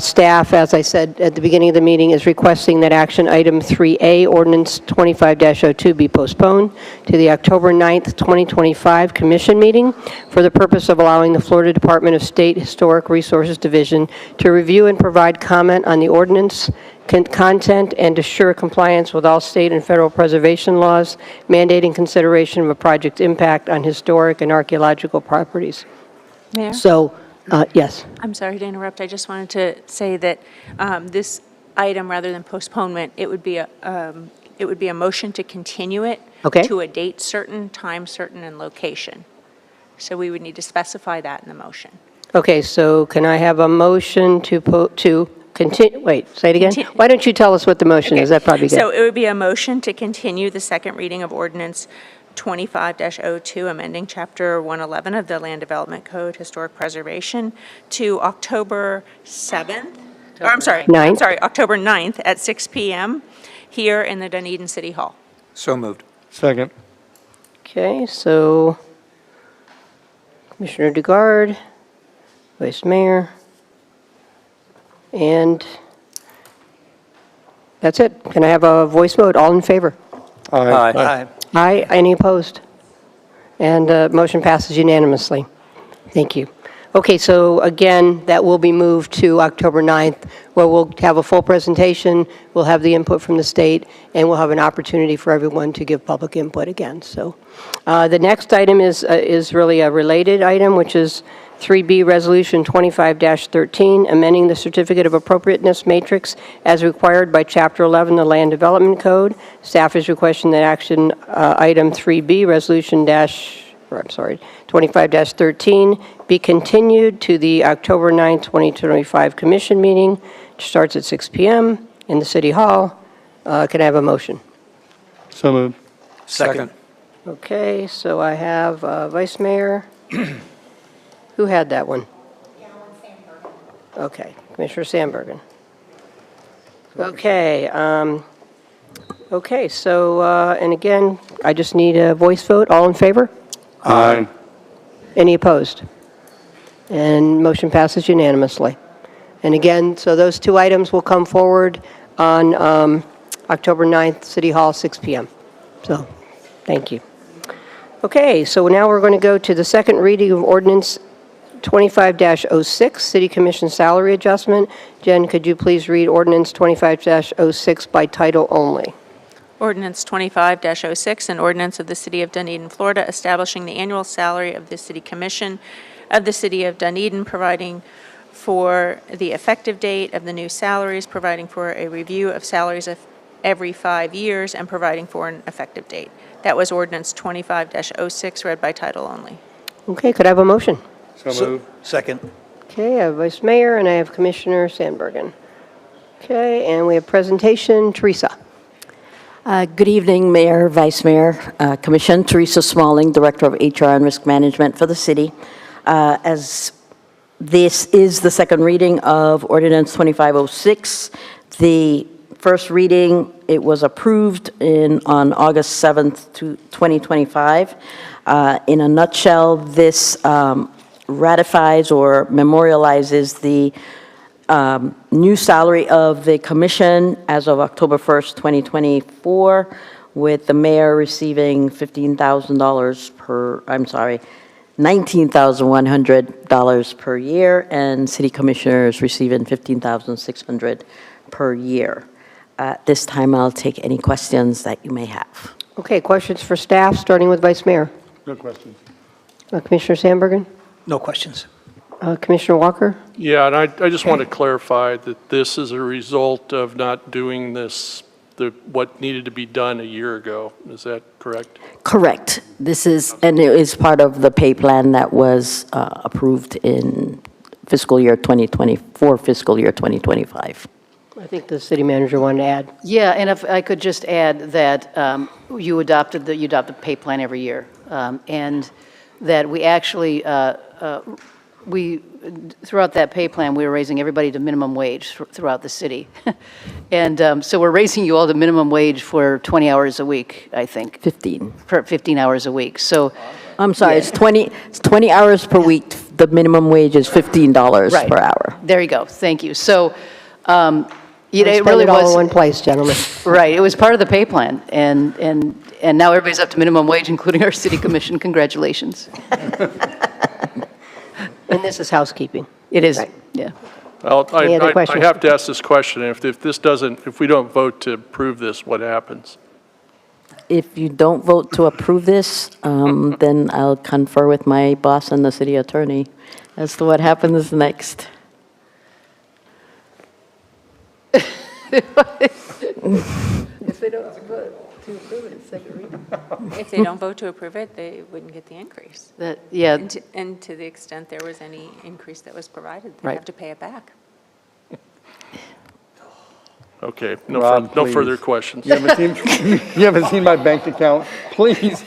Staff, as I said at the beginning of the meeting, is requesting that action item 3A, ordinance 25-02, be postponed to the October 9th, 2025 commission meeting for the purpose of allowing the Florida Department of State Historic Resources Division to review and provide comment on the ordinance content and assure compliance with all state and federal preservation laws mandating consideration of a project's impact on historic and archaeological properties. Mayor? So, yes. I'm sorry to interrupt. I just wanted to say that this item, rather than postponement, it would be a motion to continue it Okay. to a date certain, time certain, and location. So we would need to specify that in the motion. Okay, so can I have a motion to continue, wait, say it again? Conti- Why don't you tell us what the motion is? That'd probably be So good. it would be a motion to continue the second reading of ordinance 25-02, amending Chapter 111 of the Land Development Code, Historic Preservation, to October 7th, or I'm sorry, Ninth. October 9th at 6 PM here in the Dunedin City Hall. So moved. Second. Okay, so Commissioner DeGard, Vice Mayor, and that's it. Can I have a voice vote? All in favor? Aye. Aye. Any opposed? And motion passes unanimously. Thank you. Okay, so again, that will be moved to October 9th, where we'll have a full presentation, we'll have the input from the state, and we'll have an opportunity for everyone to give public input again. So the next item is really a related item, which is 3B Resolution 25-13, amending the Certificate of Appropriateness Matrix as required by Chapter 11 of the Land Development Code. Staff is requesting that action item 3B, Resolution 25-13, be continued to the October 9, 2025 Commission meeting, which starts at 6 p.m. in the City Hall. Can I have a motion? So moved. Second. Okay, so I have Vice Mayor. Who had that one? Okay, Commissioner Sandbergen. Okay, so, and again, I just need a voice vote. All in favor? Aye. Any opposed? And motion passes unanimously. And again, so those two items will come forward on October 9th, City Hall, 6 p.m. So, thank you. Okay, so now we're going to go to the second reading of ordinance 25-06, City Commission Salary Adjustment. Jen, could you please read ordinance 25-06 by title only? Ordinance 25-06, an ordinance of the City of Dunedin, Florida, establishing the annual salary of the City Commission of the City of Dunedin, providing for the effective date of the new salaries, providing for a review of salaries of every 5 years, and providing for an effective date. That was ordinance 25-06, read by title only. Okay, could I have a motion? So moved. Second. Okay, I have Vice Mayor and I have Commissioner Sandbergen. Okay, and we have presentation, Teresa. Good evening, Mayor, Vice Mayor, Commission. Teresa Smalling, Director of HR and Risk Management for the city. As this is the second reading of Ordinance 2506, the first reading, it was approved on August 7th, 2025. In a nutshell, this ratifies or memorializes the new salary of the commission as of October 1st, 2024, with the mayor receiving $15,000 per, $19,100 per year, and city commissioners receiving $15,600 per year. At this time, I'll take any questions that you may have. Okay, questions for staff, starting with Vice Mayor. No questions. Commissioner Sandbergen? No questions. Commissioner Walker? Yeah, and I just want to clarify that this is a result of not doing this, what needed to be done a year ago. Is that correct? Correct. This is, and it is part of the pay plan that was approved in fiscal year 2024, fiscal year 2025. I think the city manager wanted to add. Yeah, and if I could just add that you adopt the pay plan every year, and that we actually, throughout that pay plan, we were raising everybody to minimum wage throughout the city. And so we're raising you all to minimum wage for 20 hours a week, I think. 15. For 15 hours a week, so. I'm sorry, it's 20 hours per week. The minimum wage is $15 Right. per hour. There you go, thank you. So, it Spend really it all was. in one place, gentlemen. Right, it was part of the pay plan, and now everybody's up to minimum wage, including our city commission. Congratulations. And this is housekeeping. It is, Right. yeah. Well, Any other I questions? have to ask this question. If we don't vote to approve this, what happens? If you don't vote to approve this, then I'll confer with my boss and the city attorney as to what happens next. If they don't vote to approve it, it's second reading. If they don't vote to approve it, they wouldn't get the increase. Yeah, And to the extent there was any increase that was provided, they'd Right. have to pay it back. Okay, Rob, no further please. questions. You haven't seen my bank account? Please.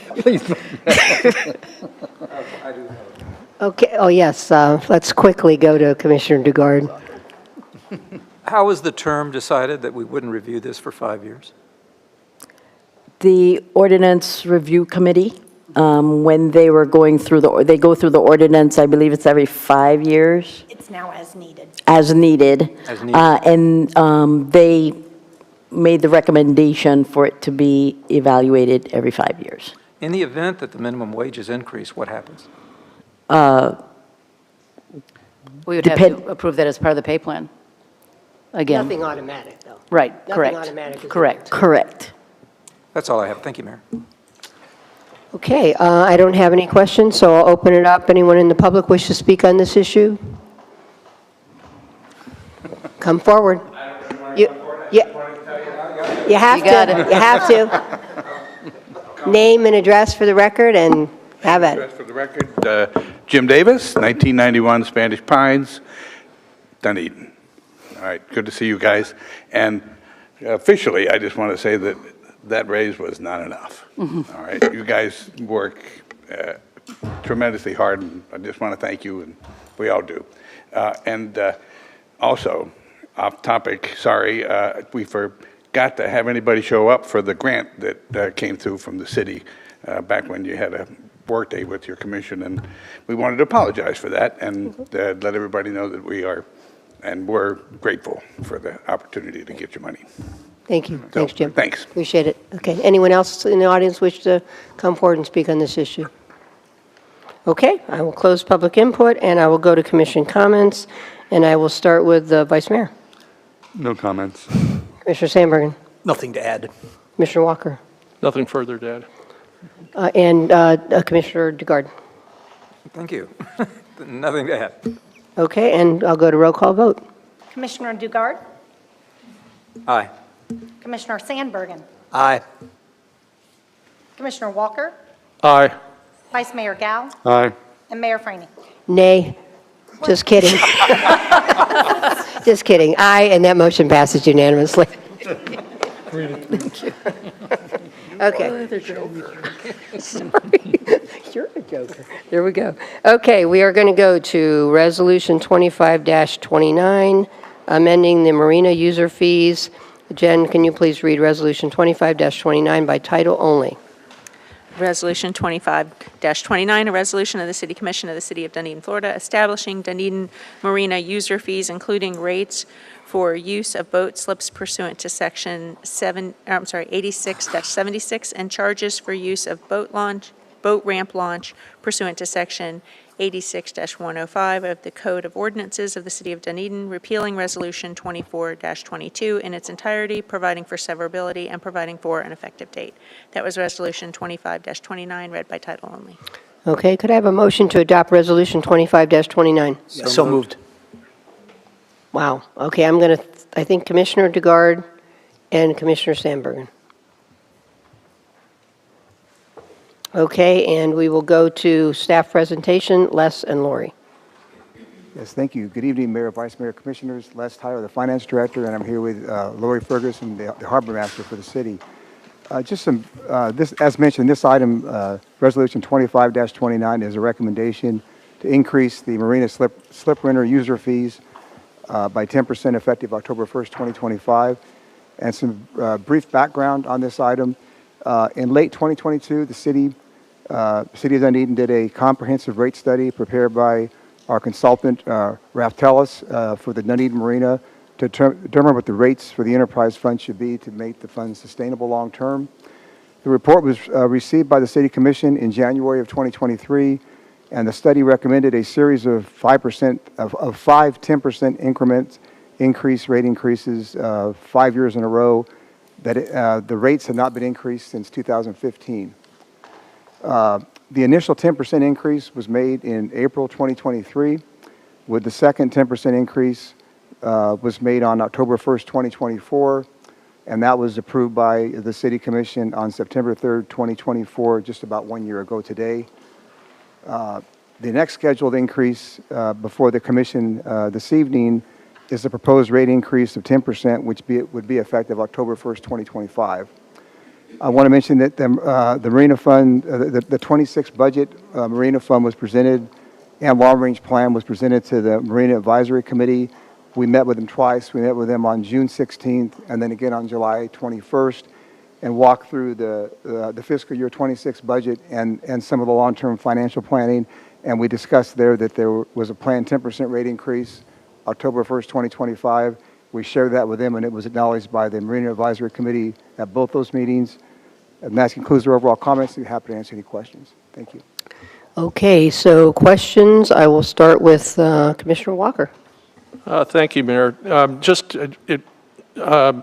Okay, oh, yes, let's quickly go to Commissioner Dugard. How was the term decided that we wouldn't review this for 5 years? The ordinance review committee, when they were going through they go through the ordinance, I believe it's every 5 years. It's now as needed. As needed. As needed. And they made the recommendation for it to be evaluated every 5 years. In the event that the minimum wages increase, what happens? we would have to approve that as part of the pay plan. Again, Nothing automatic, though. right, Nothing correct. automatic is Correct. Correct. That's all I have. Thank you, Mayor. Okay, I don't have any questions, so I'll open it up. Anyone in the public wish to speak on this issue? Come forward. You have You got to, it. you have to. Name and address for the record and have at it. For the record, Jim Davis, 1991 Spanish Pines, Dunedin. All right, good to see you guys. And officially, I just want to say that that raise was not enough. All right, you guys work tremendously hard, and I just want to thank you, and we all do. And also, off topic, sorry, we forgot to have anybody show up for the grant that came through from the city back when you had a workday with your commission, and we wanted to apologize for that and let everybody know that we are and we're grateful for the opportunity to get your money. Thank you. So, Thanks, Jim. Thanks. Appreciate it. Okay, anyone else in the audience wish to come forward and speak on this issue? Okay, I will close public input, and I will go to commission comments, and I will start with the Vice Mayor. No comments. Commissioner Sandbergen. Nothing to add. Commissioner Walker. Nothing further, Dad. And Commissioner Dugard. Thank you. Nothing to add. Okay, and I'll go to roll call vote. Commissioner Dugard, Aye. Commissioner Sandbergen, Aye. Commissioner Walker, Aye. Vice Mayor Gao, Aye. and Mayor Franey. Nay. Just kidding. Just kidding. Aye, and that motion passes unanimously. Okay. Sorry. You're a joker. There we go. Okay, we are going to go to Resolution 25-29, amending the marina user fees. Jen, can you please read Resolution 25-29 by title only? Resolution 25-29, a resolution of the City Commission of the City of Dunedin, Florida, establishing Dunedin Marina user fees, including rates for use of boat slips pursuant to Section 86-76, and charges for use of boat launch boat ramp launch pursuant to Section 86-105 of the Code of Ordinances of the City of Dunedin, repealing Resolution 24-22 in its entirety, providing for severability, and providing for an effective date. That was Resolution 25-29, read by title only. Okay, could I have a motion to adopt Resolution 25-29? So moved. Wow. Okay, I'm going to, I think Commissioner DeGard and Commissioner Sandbergen. Okay, and we will go to staff presentation, Les and Lori. Yes, thank you. Good evening, Mayor, Vice Mayor, Commissioners. Les Tyler, the Finance Director, and I'm here with Lori Ferguson, the Harbor Master for the city. Just some, as mentioned, this item, Resolution 25-29, is a recommendation to increase the marina slip renter user fees by 10% effective October 1st, 2025. And some brief background on this item. In late 2022, the City of Dunedin did a comprehensive rate study prepared by our consultant, Raftellus, for the Dunedin Marina to determine what the rates for the enterprise fund should be to make the fund sustainable long term. The report was received by the City Commission in January of 2023, and the study recommended a series of 5 10% increments, rate increases 5 years in a row, that the rates have not been increased since 2015. The initial 10% increase was made in April 2023, with the second 10% increase was made on October 1st, 2024, and that was approved by the City Commission on September 3rd, 2024, just about 1 year ago today. The next scheduled increase before the Commission this evening is a proposed rate increase of 10%, which would be effective October 1st, 2025. I want to mention that the Marina Fund, the 26 budget Marina Fund was presented, and long-range plan was presented to the Marina Advisory Committee. We met with them twice. We met with them on June 16th and then again on July 21st and walked through the fiscal year 26 budget and some of the long-term financial planning. And we discussed there that there was a planned 10% rate increase October 1st, 2025. We shared that with them, and it was acknowledged by the Marina Advisory Committee at both those meetings. And that concludes their overall comments. I'm happy to answer any questions. Thank you. Okay, so questions. I will start with Commissioner Walker. Thank you, Mayor. Just to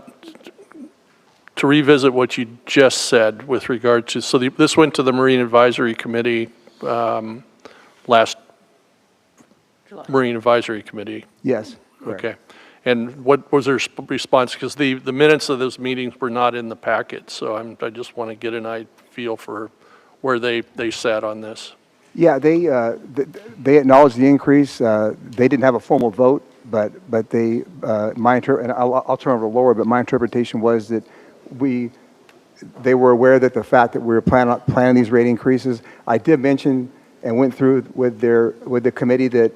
revisit what you just said with regard to, so this went to the Marine Advisory Committee last July. Marine Advisory Committee? Yes. Correct. Okay. And what was their response? Because the minutes of those meetings were not in the packet, so I just want to get an feel for where they sat on this. Yeah, they acknowledged the increase. They didn't have a formal vote, but they, and I'll turn over to Laura, but my interpretation was that they were aware that the fact that we were planning these rate increases. I did mention and went through with the committee that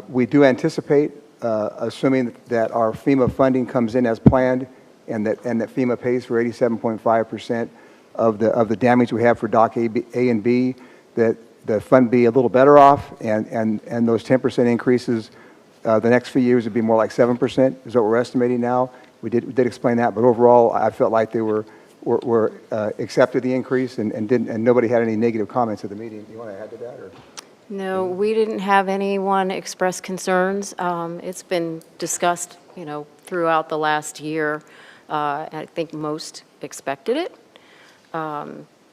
we do anticipate, assuming that our FEMA funding comes in as planned, and that FEMA pays for 87.5% of the damage we have for Dock A and B, that the fund be a little better off, and those 10% increases the next few years would be more like 7% is what we're estimating now. We did explain that, but overall I felt like they were accepted the increase and nobody had any negative comments at the meeting. Do you want to add to that? Or? No, we didn't have anyone express concerns. It's been discussed, throughout the last year. I think most expected it.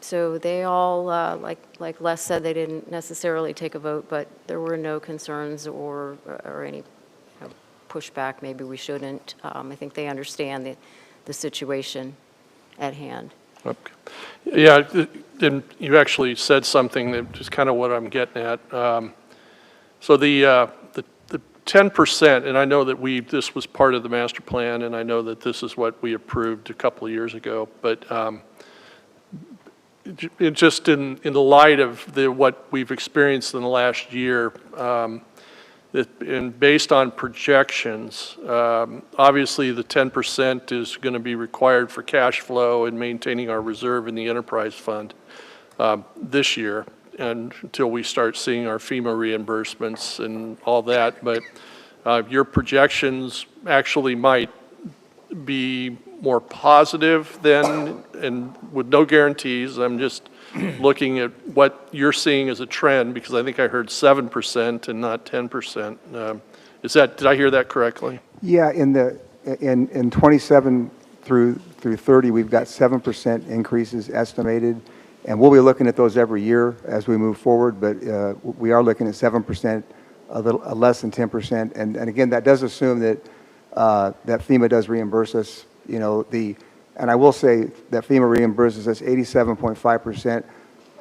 So they all, like Les said, they didn't necessarily take a vote, but there were no concerns or any pushback. Maybe we shouldn't. I think they understand the situation at hand. Okay. Yeah, and you actually said something that is kind of what I'm getting at. So the 10%, and I know that this was part of the master plan, and I know that this is what we approved a couple of years ago, but it just in the light of what we've experienced in the last year, and based on projections, obviously the 10% is going to be required for cash flow and maintaining our reserve in the enterprise fund this year, and until we start seeing our FEMA reimbursements and all that. But your projections actually might be more positive than, and with no guarantees, I'm just looking at what you're seeing as a trend, because I think I heard 7% and not 10%. Did I hear that correctly? Yeah, in 27 through 30, we've got 7% increases estimated, and we'll be looking at those every year as we move forward, but we are looking at 7%, a little less than 10%, and again, that does assume that FEMA does reimburse us, and I will say that FEMA reimburses us 87.5%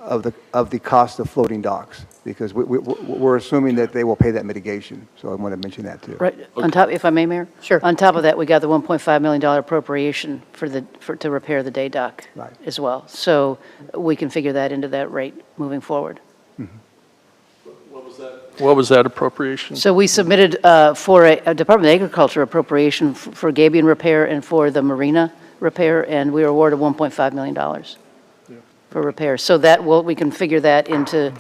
of the cost of floating docks, because we're assuming that they will pay that mitigation. So I want to mention that too. Right, on top, if I may, Mayor? Sure. On top of that, we got the $1.5 million appropriation to repair the day dock Right. as well. So we can figure that into that rate moving forward. What was that appropriation? So we submitted for a Department of Agriculture appropriation for Gabion repair and for the marina repair, and we were awarded $1.5 million for repair. So that we can figure that into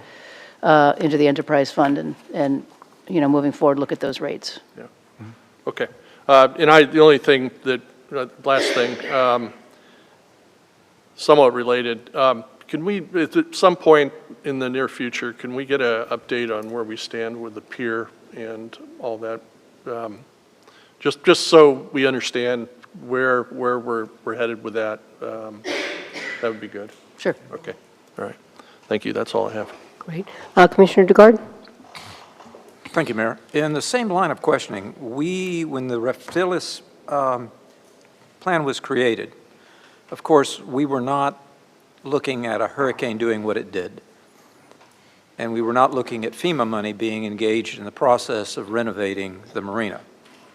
the enterprise fund and moving forward, look at those rates. Yeah. Okay. The only thing last thing, somewhat related, can we, at some point in the near future, can we get an update on where we stand with the pier and all that? Just so we understand where we're headed with that, that would be good. Sure. Okay. All right. Thank you. That's all I have. Great. Commissioner DeGard? Thank you, Mayor. In the same line of questioning, when the Reptilis plan was created, of course, we were not looking at a hurricane doing what it did. And we were not looking at FEMA money being engaged in the process of renovating the marina.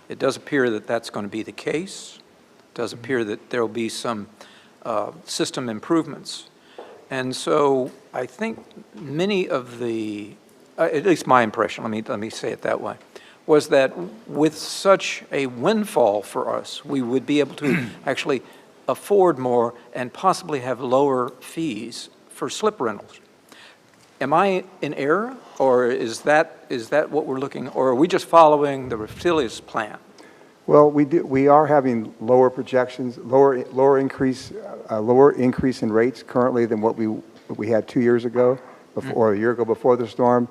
It does appear that that's going to be the case. It does appear that there will be some system improvements. And so I think many of the, at least my impression, let me say it that way, was that with such a windfall for us, we would be able to actually afford more and possibly have lower fees for slip rentals. Am I in error, or is that what we're looking, or are we just following the Reptilis plan? Well, we are having lower projections, lower increase in rates currently than what we had 2 years ago, or a year ago before the storm.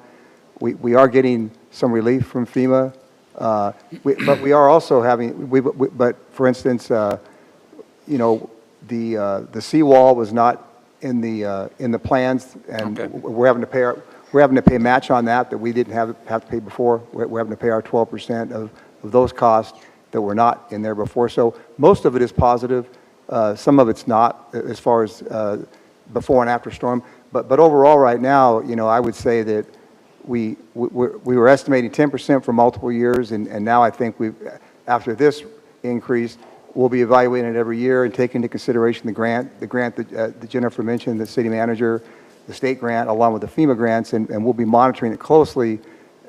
We are getting some relief from FEMA, but we are also having. But for instance, the seawall was not in the plans, and we're having to pay a match on that we didn't have to pay before. We're having to pay our 12% of those costs that were not in there before. So most of it is positive. Some of it's not, as far as before and after storm. But overall, right now, I would say that we were estimating 10% for multiple years, and now I think after this increase, we'll be evaluating it every year and take into consideration the grant that Jennifer mentioned, the city manager, the state grant, along with the FEMA grants, and we'll be monitoring it closely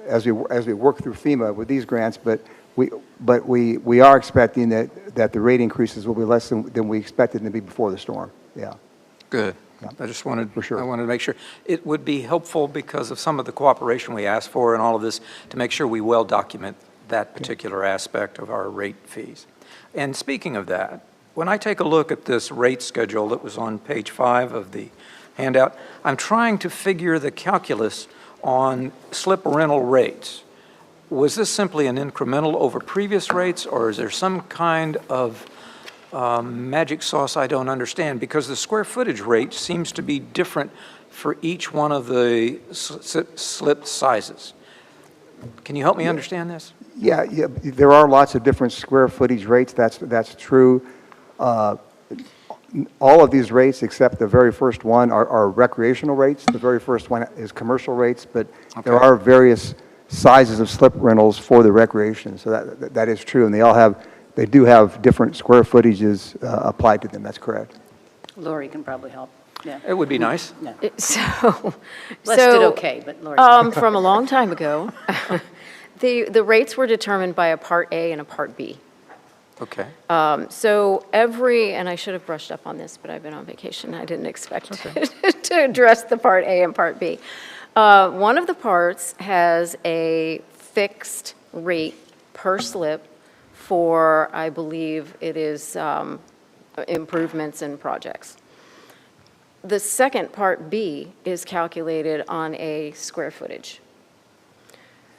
as we work through FEMA with these grants. But we are expecting that the rate increases will be less than we expected them to be before the storm. Yeah. Good. Yeah. I just wanted, For sure. I wanted to make sure. It would be helpful because of some of the cooperation we asked for and all of this to make sure we well document that particular aspect of our rate fees. And speaking of that, when I take a look at this rate schedule that was on page 5 of the handout, I'm trying to figure the calculus on slip rental rates. Was this simply an incremental over previous rates, or is there some kind of magic sauce I don't understand? Because the square footage rate seems to be different for each one of the slip sizes. Can you help me understand this? Yeah, there are lots of different square footage rates. That's true. All of these rates, except the very first one, are recreational rates. The very first one is commercial rates, but there are various sizes of slip rentals for the recreation. So that is true, and they do have different square footages applied to them. That's correct. Lori can probably help. Yeah. It would be nice. Yeah. Les did okay, but Lori. From a long time ago, the rates were determined by a Part A and a Part B. Okay. So and I should have brushed up on this, but I've been on vacation. I didn't expect to address the Part A and Part B. One of the parts has a fixed rate per slip for, I believe it is improvements and projects. The second Part B is calculated on a square footage.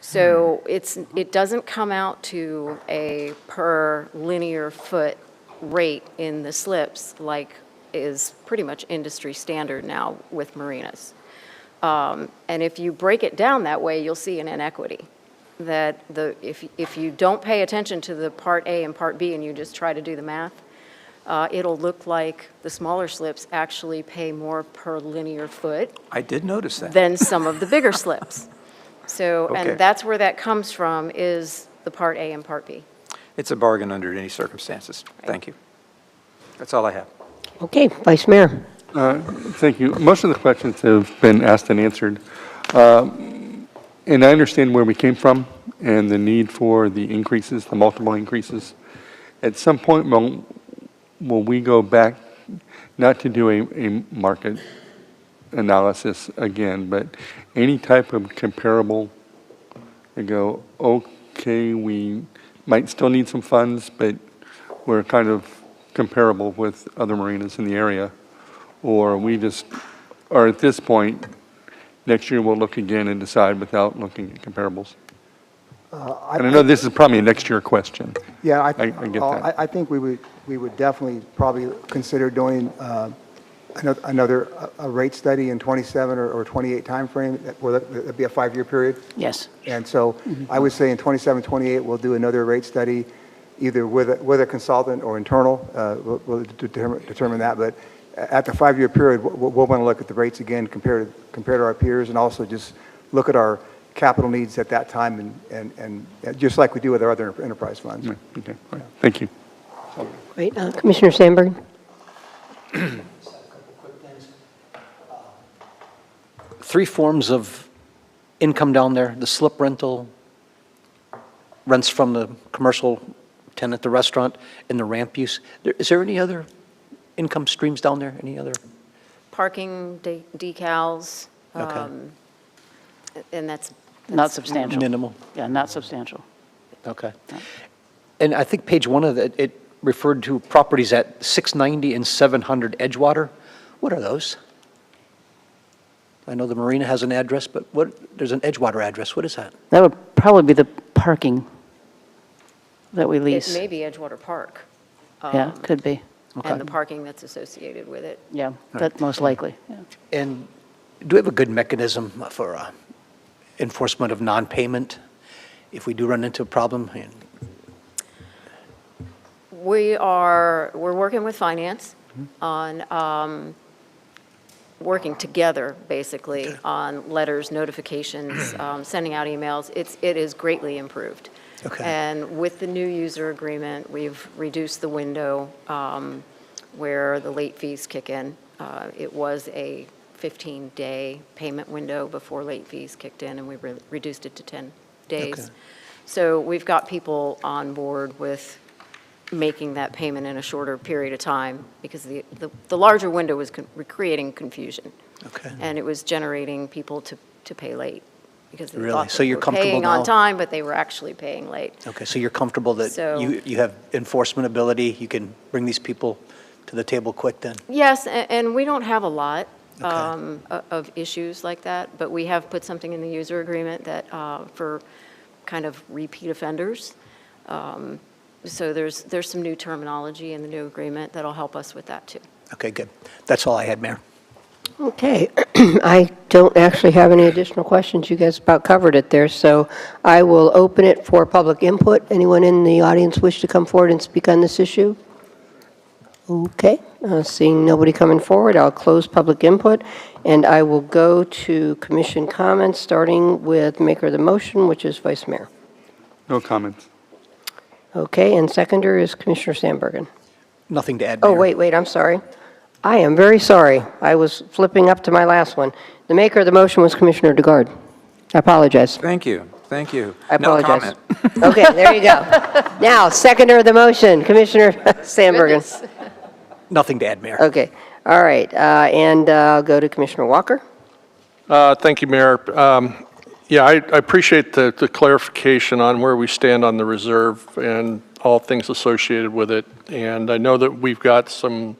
So it doesn't come out to a per linear foot rate in the slips like is pretty much industry standard now with marinas. And if you break it down that way, you'll see an inequity. That if you don't pay attention to the Part A and Part B and you just try to do the math, it'll look like the smaller slips actually pay more per linear foot I did notice that. than some of the bigger slips. So, Okay. and that's where that comes from, is the Part A and Part B. It's a bargain under any circumstances. Thank you. That's all I have. Okay, Vice Mayor. Thank you. Most of the questions have been asked and answered. And I understand where we came from and the need for the increases, the multiple increases. At some point, will we go back, not to do a market analysis again, but any type of comparable, and go, okay, we might still need some funds, but we're kind of comparable with other marinas in the area? Or we just, or at this point, next year we'll look again and decide without looking at comparables? And I know this is probably a next year question. Yeah, I get that. I think we would definitely probably consider doing another rate study in 27 or 28 timeframe, where that'd be a 5-year period. Yes. And so I would say in 27, 28, we'll do another rate study, either with a consultant or internal. We'll determine that. But at the 5-year period, we'll want to look at the rates again, compared to our peers, and also just look at our capital needs at that time, and just like we do with our other enterprise funds. Okay, all right. Thank you. Great. Commissioner Sandberg? 3 forms of income down there: the slip rental, rents from the commercial tenant, the restaurant, and the ramp use. Is there any other income streams down there? Any other? Parking decals. Okay. And that's Not substantial. Minimal. Yeah, not substantial. Okay. And I think page 1 of it referred to properties at 690 and 700 Edgewater. What are those? I know the marina has an address, but there's an Edgewater address. What is that? That would probably be the parking that we It lease. may be Edgewater Park. Yeah, could be. And the parking that's associated with it. Yeah, that most likely, yeah. And do we have a good mechanism for enforcement of non-payment if we do run into a problem? We're working with finance on, working together, basically, on letters, notifications, sending out emails. It is greatly improved. Okay. And with the new user agreement, we've reduced the window where the late fees kick in. It was a 15-day payment window before late fees kicked in, and we reduced it to 10 days. Okay. So we've got people on board with making that payment in a shorter period of time, because the larger window was creating confusion. Okay. And it was generating people to pay late, because they Really? thought So they you're were comfortable paying now? on time, but they were actually paying late. Okay, so you're comfortable that So- you have enforcement ability, you can bring these people to the table quick then? Yes, and we don't have a lot Okay. of issues like that, but we have put something in the user agreement that, for kind of repeat offenders. So there's some new terminology in the new agreement that'll help us with that, too. Okay, good. That's all I had, Mayor. Okay. I don't actually have any additional questions. You guys about covered it there, so I will open it for public input. Anyone in the audience wish to come forward and speak on this issue? Okay. Seeing nobody coming forward, I'll close public input, and I will go to commission comments, starting with maker of the motion, which is Vice Mayor. No comments. Okay, and seconder is Commissioner Sandbergen. Nothing to add, Oh, Mayor. wait, I'm sorry. I am very sorry. I was flipping up to my last one. The maker of the motion was Commissioner DeGard. I apologize. Thank you. Thank you. I No apologize. comment. Okay, there you go. Now, seconder of the motion, Commissioner Sandbergen. Nothing to add, Mayor. Okay, all right, and I'll go to Commissioner Walker. Thank you, Mayor. Yeah, I appreciate the clarification on where we stand on the reserve and all things associated with it. And I know that we've got some,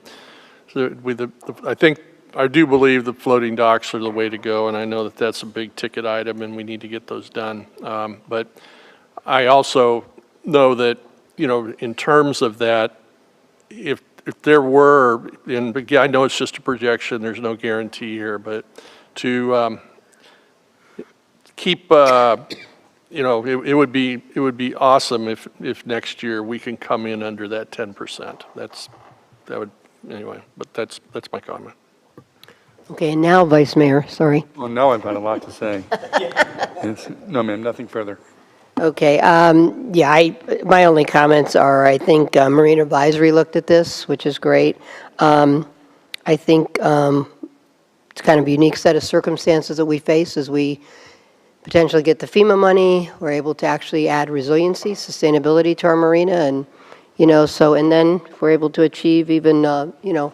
I think I do believe the floating docks are the way to go, and I know that that's a big ticket item, and we need to get those done. But I also know that, you know, in terms of that, if there were, and again, I know it's just a projection, there's no guarantee here, but to keep, you know, it would be awesome if next year we can come in under that 10%. That would, anyway, but that's my comment. Okay, and now Vice Mayor, sorry. Well, now I've got a lot to say. No, ma'am, nothing further. Okay, yeah, my only comments are, I think Marine Advisory looked at this, which is great. I think it's kind of a unique set of circumstances that we face as we potentially get the FEMA money. We're able to actually add resiliency, sustainability to our marina, and, you know, so, and then if we're able to achieve even, you know,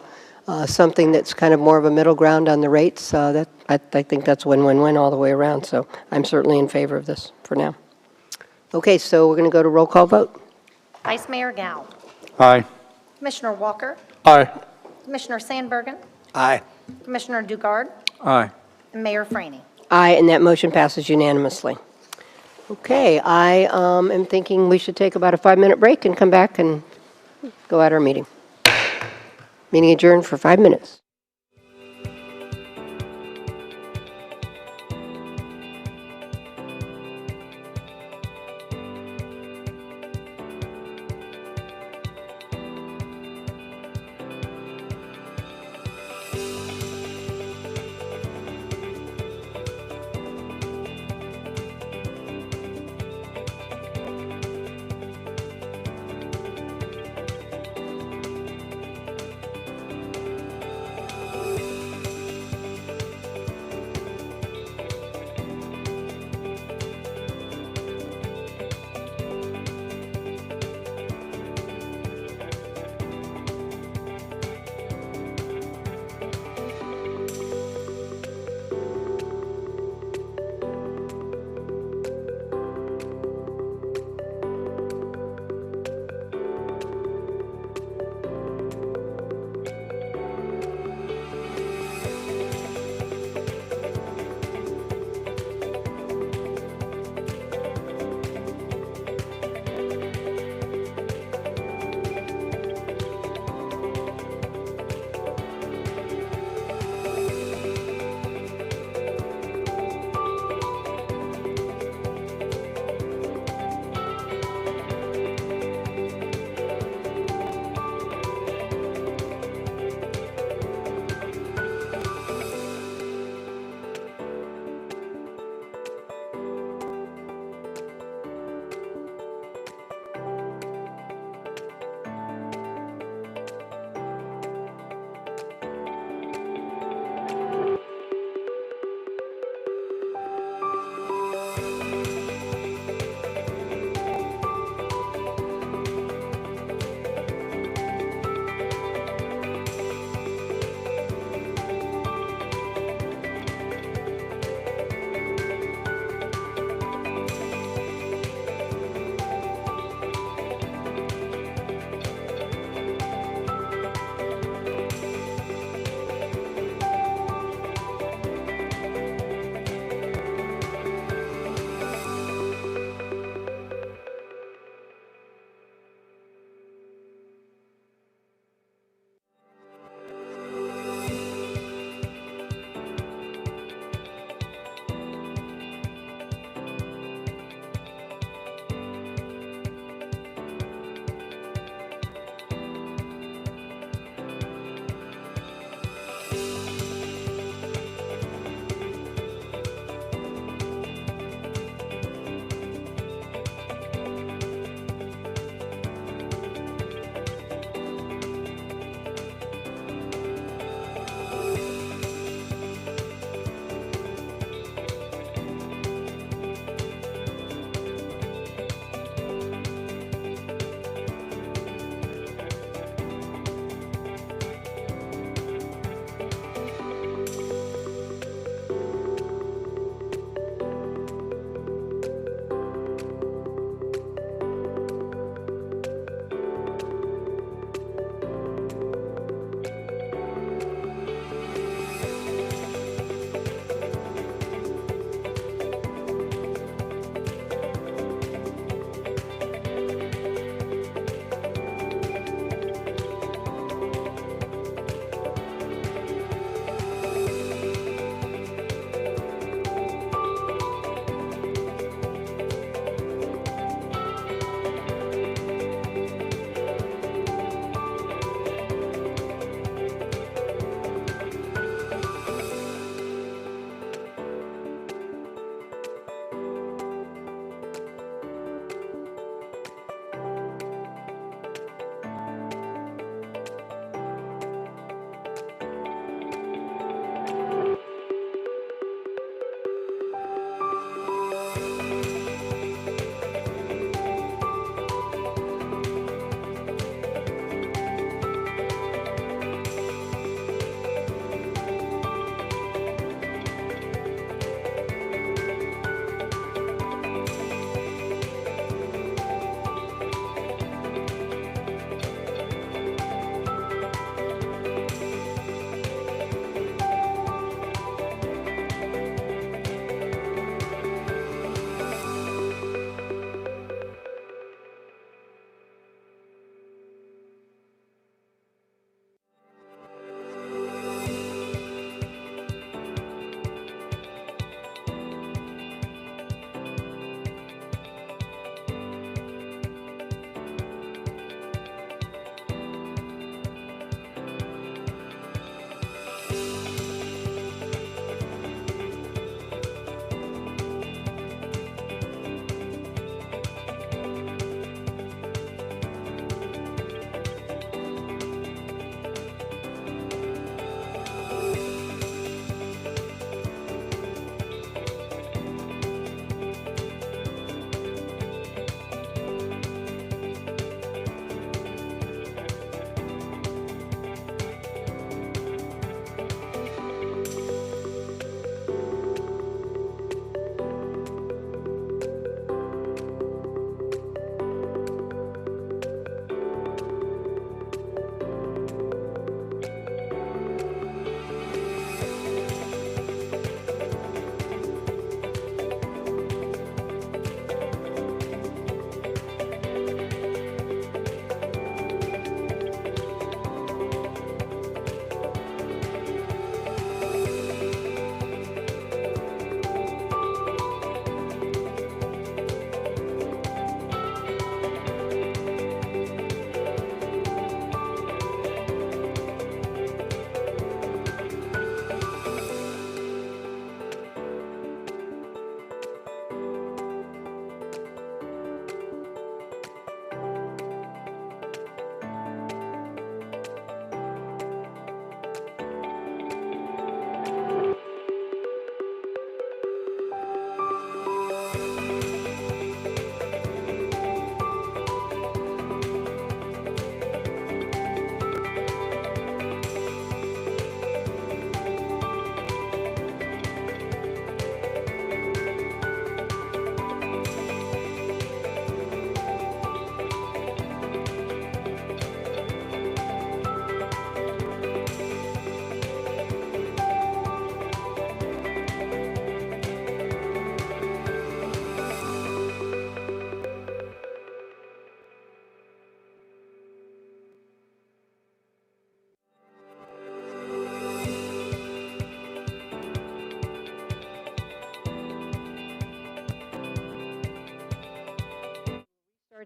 something that's kind of more of a middle ground on the rates, that I think that's win-win-win all the way around. So I'm certainly in favor of this for now. Okay, so we're going to go to roll call vote. Vice Mayor Gao. Aye. Commissioner Walker. Aye. Commissioner Sandbergen. Aye. Commissioner Dugard. Aye. And Mayor Franey. Aye, and that motion passes unanimously. Okay, I am thinking we should take about a 5-minute break and come back and go at our meeting. Meeting adjourned for 5 minutes.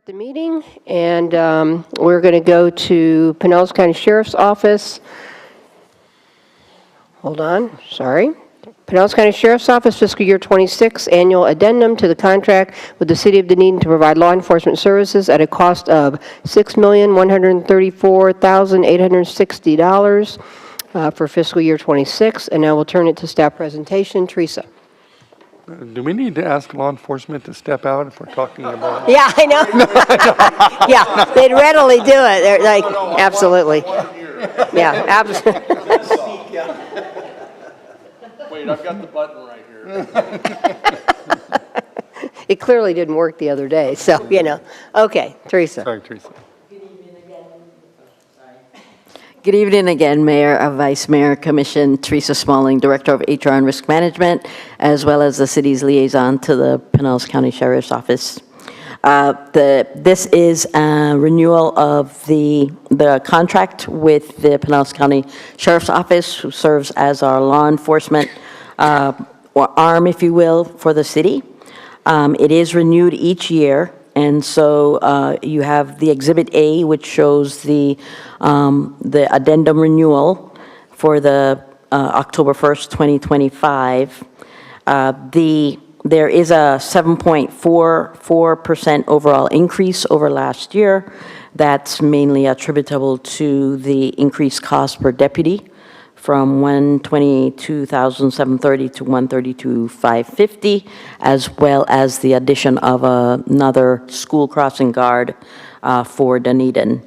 The meeting, and we're going to go to Pinellas County Sheriff's Office. Hold on, sorry. Pinellas County Sheriff's Office fiscal year 26 annual addendum to the contract with the City of Dunedin to provide law enforcement services at a cost of $6,134,860 for fiscal year 26. And now we'll turn it to staff presentation. Teresa. Do we need to ask law enforcement to step out if we're talking about? Yeah, I know. Yeah, they'd readily do it. They're like, absolutely. Yeah, absolutely. Wait, I've got the button right here. It clearly didn't work the other day, so, you know. Okay, Teresa. Sorry, Teresa. Good evening again, Mayor, Vice Mayor, Commission, Teresa Smalling, Director of HR and Risk Management, as well as the city's liaison to the Pinellas County Sheriff's Office. This is a renewal of the contract with the Pinellas County Sheriff's Office, who serves as our law enforcement arm, if you will, for the city. It is renewed each year. And so you have the Exhibit A, which shows the addendum renewal for the October 1st, 2025. There is a 7.44% overall increase over last year. That's mainly attributable to the increased cost per deputy from $122,730 to $132,550, as well as the addition of another school crossing guard for Dunedin.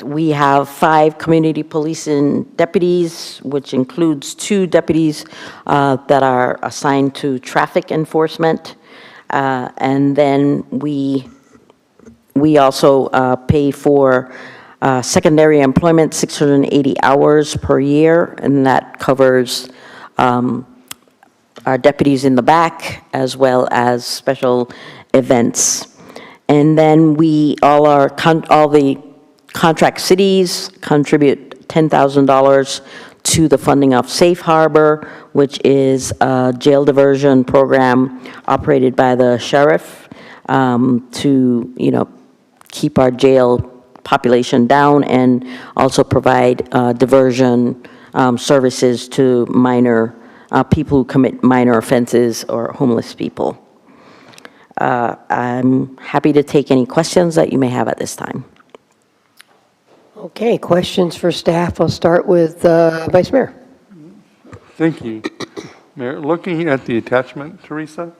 We have 5 community policing deputies, which includes 2 deputies that are assigned to traffic enforcement. And then we also pay for secondary employment, 680 hours per year, and that covers our deputies in the back as well as special events. And then all the contract cities contribute $10,000 to the funding of Safe Harbor, which is a jail diversion program operated by the sheriff to, keep our jail population down and also provide diversion services to people who commit minor offenses or homeless people. I'm happy to take any questions that you may have at this time. Okay, questions for staff. I'll start with Vice Mayor. Thank you. Mayor, looking at the attachment, Teresa,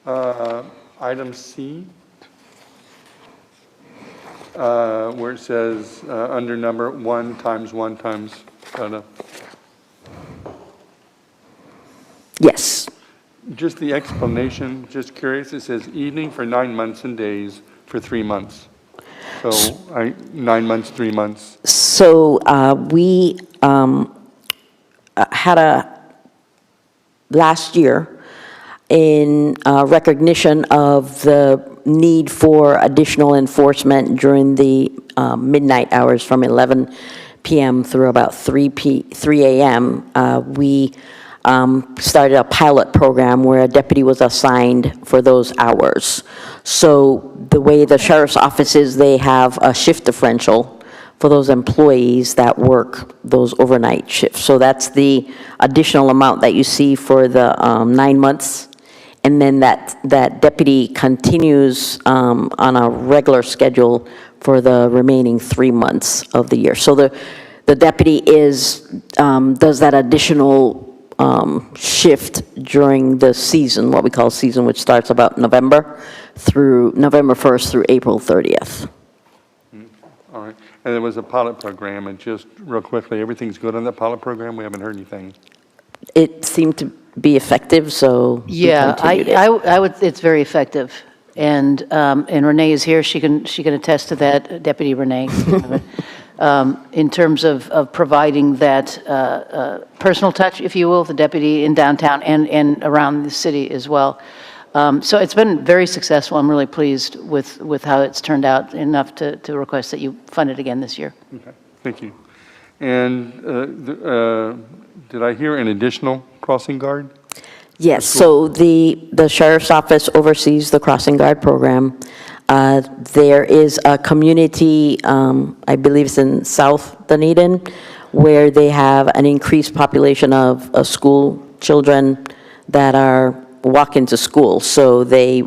item C, where it says under number 1 times 1 times. Yes. Just the explanation, just curious, it says evening for 9 months and days for 3 months. So 9 months, 3 months. So we had last year in recognition of the need for additional enforcement during the midnight hours from 11 p.m. through about 3 a.m., we started a pilot program where a deputy was assigned for those hours. So the way the sheriff's office is, they have a shift differential for those employees that work those overnight shifts. So that's the additional amount that you see for the 9 months. And then that deputy continues on a regular schedule for the remaining 3 months of the year. So the deputy does that additional shift during the season, what we call season, which starts about November 1st through April 30th. All right. And there was a pilot program, and just real quickly, everything's good on that pilot program? We haven't heard anything. It seemed to be effective, so Yeah, I would. It's very effective, and Renee is here. She can attest to that, Deputy Renee. In terms of providing that personal touch, if you will, the deputy in downtown and around the city as well. So it's been very successful. I'm really pleased with how it's turned out, enough to request that you fund it again this year. Okay, thank you. And did I hear an additional crossing guard? Yes, so the sheriff's office oversees the crossing guard program. There is a community, I believe it's in South Dunedin, where they have an increased population of school children that are walking to school. So they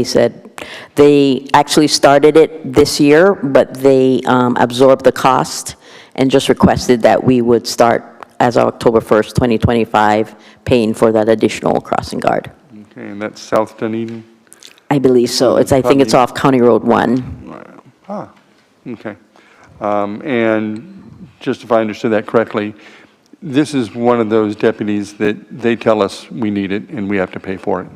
said, they actually started it this year, but they absorbed the cost and just requested that we would start as of October 1st, 2025, paying for that additional crossing guard. Okay, and that's South Dunedin? I believe so. I think it's off County Road 1. Ah, okay. And just if I understood that correctly, this is one of those deputies that they tell us we need it and we have to pay for it,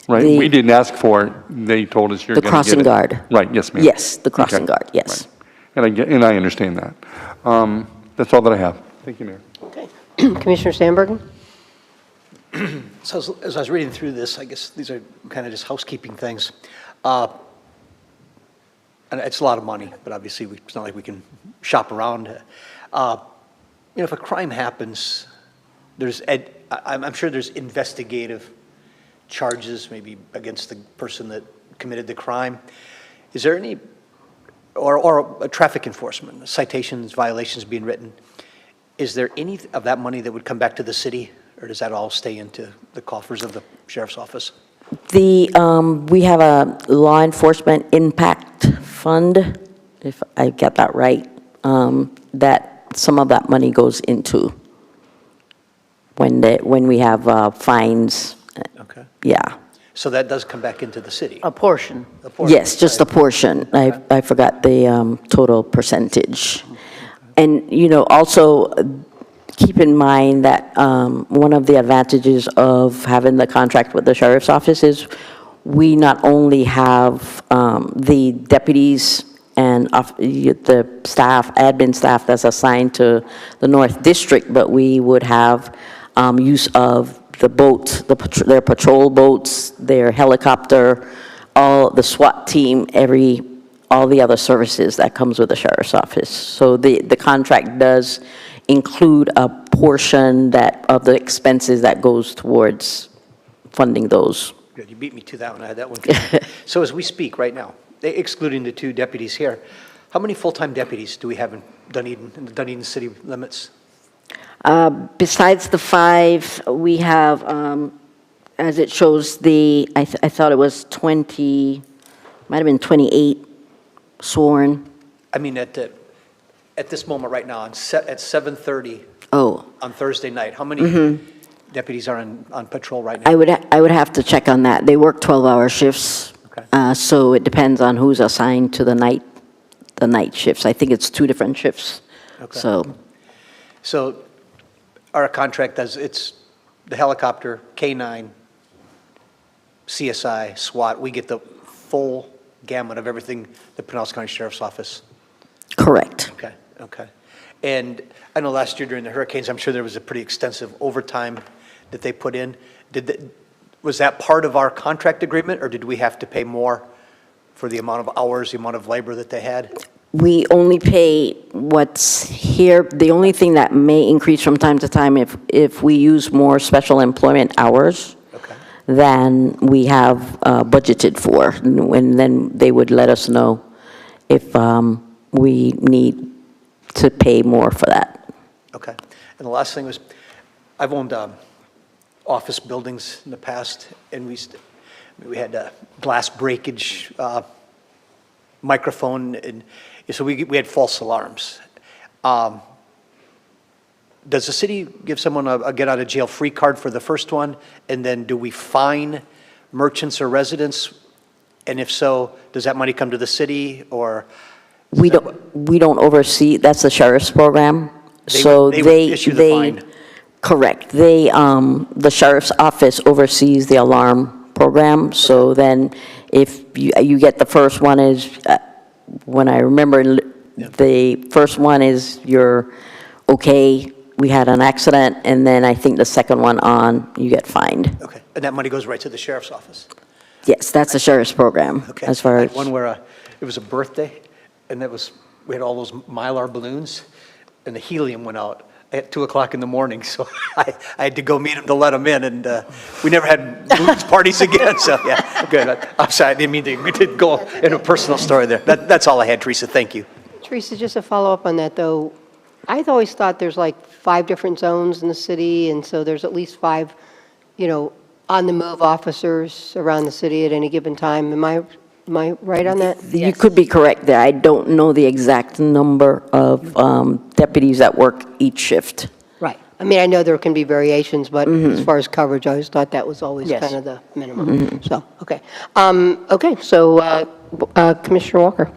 right? We didn't ask for it. They told us you're going to get it. The crossing guard. Right, yes, ma'am. Yes, the crossing guard, yes. Right. And I understand that. That's all that I have. Thank you, Mayor. Commissioner Sandbergen? So as I was reading through this, I guess these are kind of just housekeeping things. And it's a lot of money, but obviously it's not like we can shop around. If a crime happens, I'm sure there's investigative charges maybe against the person that committed the crime. Is there any, or a traffic enforcement, citations, violations being written? Is there any of that money that would come back to the city, or does that all stay into the coffers of the sheriff's office? We have a law enforcement impact fund, if I get that right, that some of that money goes into when we have fines. Okay. Yeah. So that does come back into the city? A portion. Yes, just a portion. I forgot the total percentage. And, also keep in mind that one of the advantages of having the contract with the sheriff's office is we not only have the deputies and the staff, admin staff that's assigned to the North District, but we would have use of the boats, their patrol boats, their helicopter, all the SWAT team, all the other services that comes with the sheriff's office. So the contract does include a portion of the expenses that goes towards funding those. Good, you beat me to that one. I had that one. So as we speak right now, excluding the 2 deputies here, how many full-time deputies do we have in Dunedin, in the Dunedin city limits? Besides the 5, we have, as it shows, I thought it was 20, might have been 28 sworn. I mean, at this moment right now, at 7:30 on Thursday night, how many deputies are on patrol right now? I would have to check on that. They work 12-hour shifts, so it depends on who's assigned to the night shifts. I think it's 2 different shifts. Okay. So our contract it's the helicopter, K9, CSI, SWAT, we get the full gamut of everything the Pinellas County Sheriff's Office. Correct. Okay. And I know last year during the hurricanes, I'm sure there was a pretty extensive overtime that they put in. Was that part of our contract agreement, or did we have to pay more for the amount of hours, the amount of labor that they had? We only pay what's here. The only thing that may increase from time to time if we use more special employment hours than we have budgeted for. And then they would let us know if we need to pay more for that. Okay. And the last thing was, I've owned office buildings in the past, and we had glass breakage, microphone, and so we had false alarms. Does the city give someone a get-out-of-jail-free card for the first one, and then do we fine merchants or residents? And if so, does that money come to the city, or? We don't oversee, that's the sheriff's program. They would issue the fine. Correct. The sheriff's office oversees the alarm program, so then if you get the first one is, when I remember, the first one is you're okay, we had an accident, and then I think the second one on, you get fined. Okay, and that money goes right to the sheriff's office? Yes, that's the sheriff's program, Okay. as far I had as. one where it was a birthday, and we had all those Mylar balloons, and the helium went out. at 2 o'clock in the morning, so I had to go meet him to let him in, and we never had booze parties again, so yeah, good. I'm sorry, I didn't mean to go in a personal story there. That's all I had, Teresa, thank you. Teresa, just a follow-up on that, though. I've always thought there's like 5 different zones in the city, and so there's at least 5, on-the-move officers around the city at any given time. Am I right on that? You could be correct there. I don't know the exact number of deputies that work each shift. Right. I mean, I know there can be variations, but as far as coverage, I always thought that was always Yes. kind of the minimum. So, okay. So Commissioner Walker.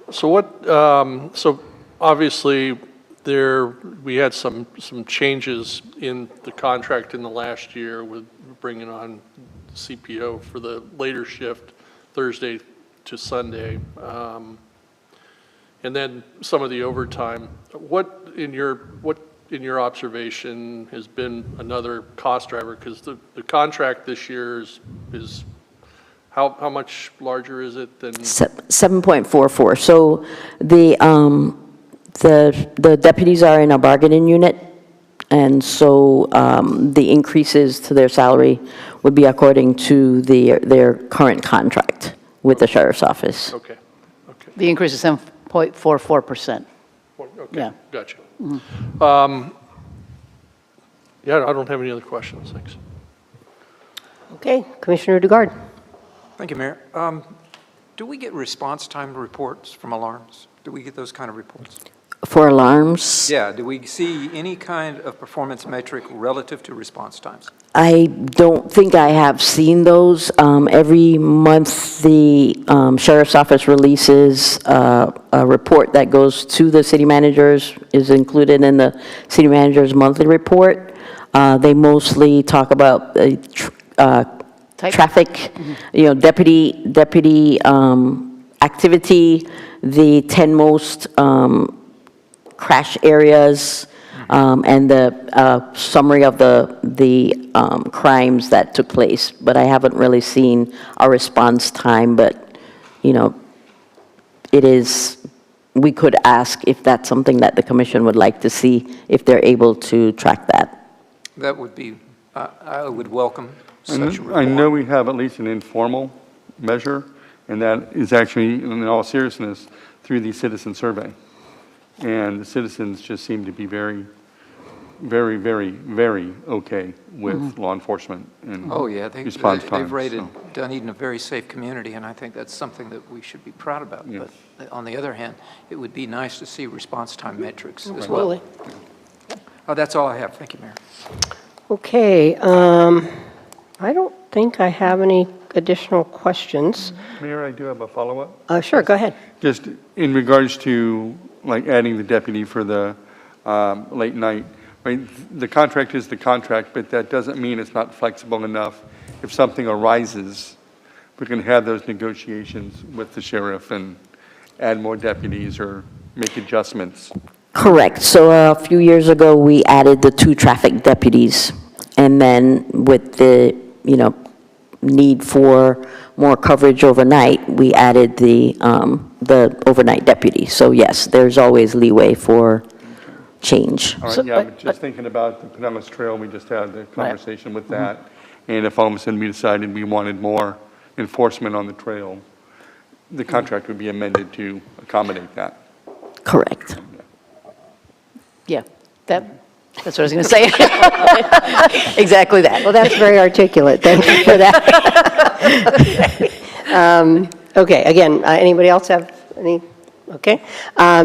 So so obviously we had some changes in the contract in the last year with bringing on CPO for the later shift, Thursday to Sunday. And then some of the overtime. What in your observation has been another cost driver? Because the contract this year is how much larger is it than? 7.44. So the deputies are in a bargaining unit, and so the increases to their salary would be according to their current contract with the sheriff's office. Okay. The increase is 7.44%. Okay. Yeah. Gotcha. Mhm. Yeah, I don't have any other questions. Thanks. Okay, Commissioner Dugard. Thank you, Mayor. Do we get response time reports from alarms? Do we get those kind of reports? For alarms, Yeah, do we see any kind of performance metric relative to response times? I don't think I have seen those. Every month, the sheriff's office releases a report that goes to the city managers, is included in the city manager's monthly report. They mostly talk about traffic, deputy activity, the 10 most crash areas, and the summary of the crimes that took place. But I haven't really seen a response time, but, we could ask if that's something that the commission would like to see, if they're able to track that. That would be, I would welcome such a report. I know we have at least an informal measure, and that is actually, in all seriousness, through the citizen survey. And the citizens just seem to be very, very, very, very okay with law enforcement and Oh, yeah, response times. they've rated so. Dunedin a very safe community, and I think that's something that we should be proud about. Yes. But on the other hand, it would be nice to see response time metrics as well. Absolutely. Oh, that's all I have. Thank you, Mayor. Okay, I don't think I have any additional questions. Mayor, I do have a follow-up. Sure, go ahead. Just in regards to, like, adding the deputy for the late night, right? The contract is the contract, but that doesn't mean it's not flexible enough. If something arises, we can have those negotiations with the sheriff and add more deputies or make adjustments. Correct. So a few years ago, we added the 2 traffic deputies. And then with the, need for more coverage overnight, we added the overnight deputy. So yes, there's always leeway for change. All right, yeah, but just thinking about the Pinellas Trail, we just had the conversation with that. And if all of a sudden we decided we wanted more enforcement on the trail, the contract would be amended to accommodate that. Correct. Yeah, that's what I was going to say. Exactly that. Well, that's very articulate. Thank you for that. Okay, again, anybody else have any? Okay.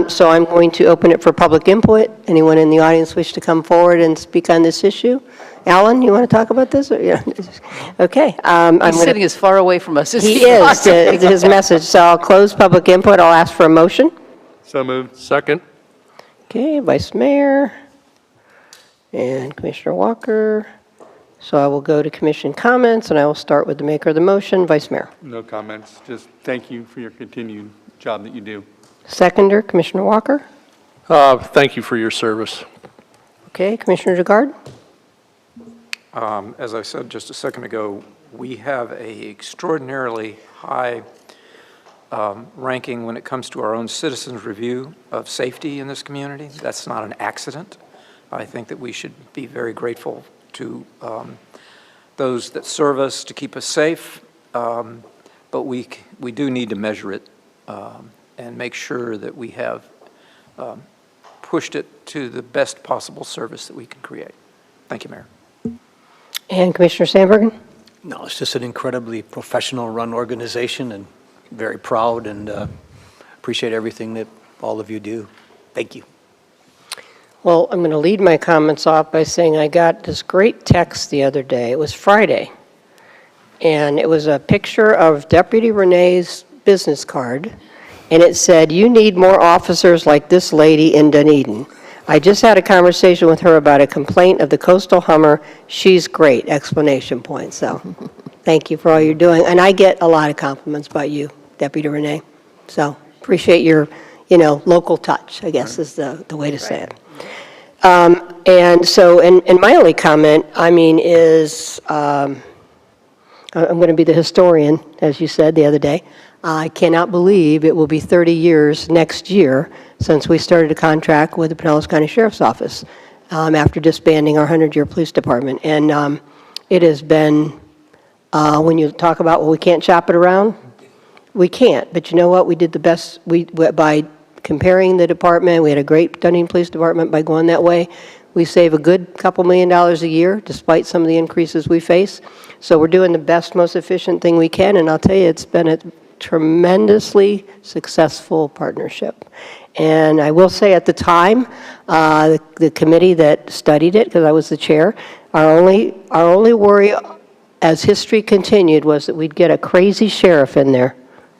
So I'm going to open it for public input. Anyone in the audience wish to come forward and speak on this issue? Alan, you want to talk about this? Yeah. Okay. He's sitting as far away from us as He is, to his message. So I'll close public input. I'll ask for a motion. So moved. Second. Okay, Vice Mayor and Commissioner Walker. So I will go to commission comments, and I will start with the maker of the motion, Vice Mayor. No comments, just thank you for your continued job that you do. Seconder, Commissioner Walker. Thank you for your service. Okay, Commissioner Dugard. As I said just a second ago, we have a extraordinarily high ranking when it comes to our own citizens' review of safety in this community. That's not an accident. I think that we should be very grateful to those that serve us to keep us safe, but we do need to measure it and make sure that we have pushed it to the best possible service that we can create. Thank you, Mayor. And Commissioner Sandbergen? No, it's just an incredibly professional-run organization, and very proud and appreciate everything that all of you do. Thank you. Well, I'm going to lead my comments off by saying I got this great text the other day. It was Friday, and it was a picture of Deputy Renee's business card, and it said, "You need more officers like this lady in Dunedin. I just had a conversation with her about a complaint of the coastal Hummer. She's great!" Exclamation point. So thank you for all you're doing. And I get a lot of compliments about you, Deputy Renee. So appreciate your, local touch, I guess is the way to say it. And so, and my only comment, is I'm going to be the historian, as you said the other day. I cannot believe it will be 30 years next year since we started a contract with the Pinellas County Sheriff's Office after disbanding our 100-year police department. And it has been, when you talk about, well, we can't shop it around, we can't. But you know what? We did the best by comparing the department. We had a great Dunedin Police Department. By going that way, we save a good couple $1 million a year, despite some of the increases we face. So we're doing the best, most efficient thing we can, and I'll tell you, it's been a tremendously successful partnership. And I will say at the time, the committee that studied it, because I was the chair, our only worry as history continued was that we'd get a crazy sheriff in there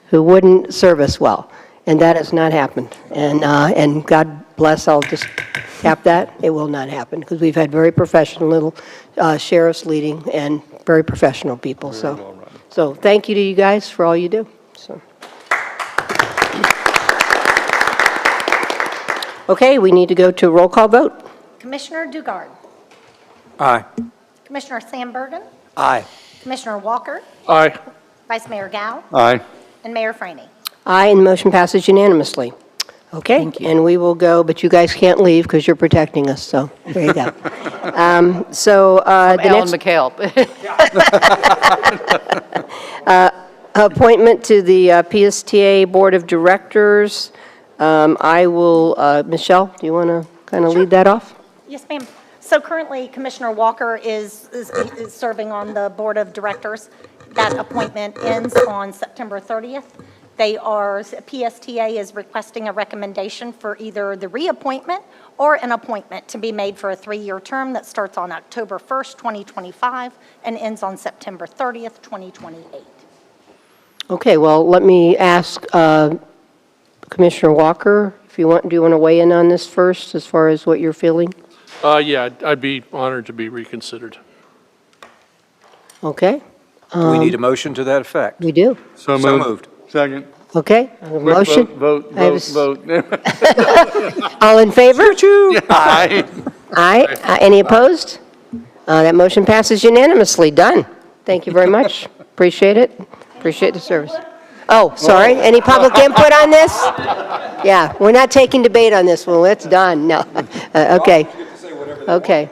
who wouldn't serve us well. And that has not happened. And God bless, I'll just cap that, it will not happen, because we've had very professional little sheriffs leading and very professional people. So thank you to you guys for all you do. So. Okay, we need to go to a roll call vote. Commissioner Dugard. Aye. Commissioner Sandbergen. Aye. Commissioner Walker. Aye. Vice Mayor Gao. Aye. And Mayor Franey. Aye, and the motion passes unanimously. Okay, and we will go, but you guys can't leave because you're protecting us, so there you go. The Alan next McHale. appointment to the PSTA Board of Directors. I will, Michelle, do you want to kind of lead that off? Yes, ma'am. So currently, Commissioner Walker is serving on the Board of Directors. That appointment ends on September 30th. PSTA is requesting a recommendation for either the reappointment or an appointment to be made for a 3-year term that starts on October 1st, 2025 and ends on September 30th, 2028. Okay, well, let me ask Commissioner Walker, if you want, do you want to weigh in on this first as far as what you're feeling? Yeah, I'd be honored to be reconsidered. Okay. Do we need a motion to that effect? We do. So moved. Second. Okay, I have a motion. Vote. I have a Vote. All in favor? Aye. Aye. Any opposed? That motion passes unanimously. Done. Thank you very much. Appreciate it. Appreciate the service. Oh, sorry. Any public input on this? Yeah, we're not taking debate on this one. It's done. No. Okay. Okay.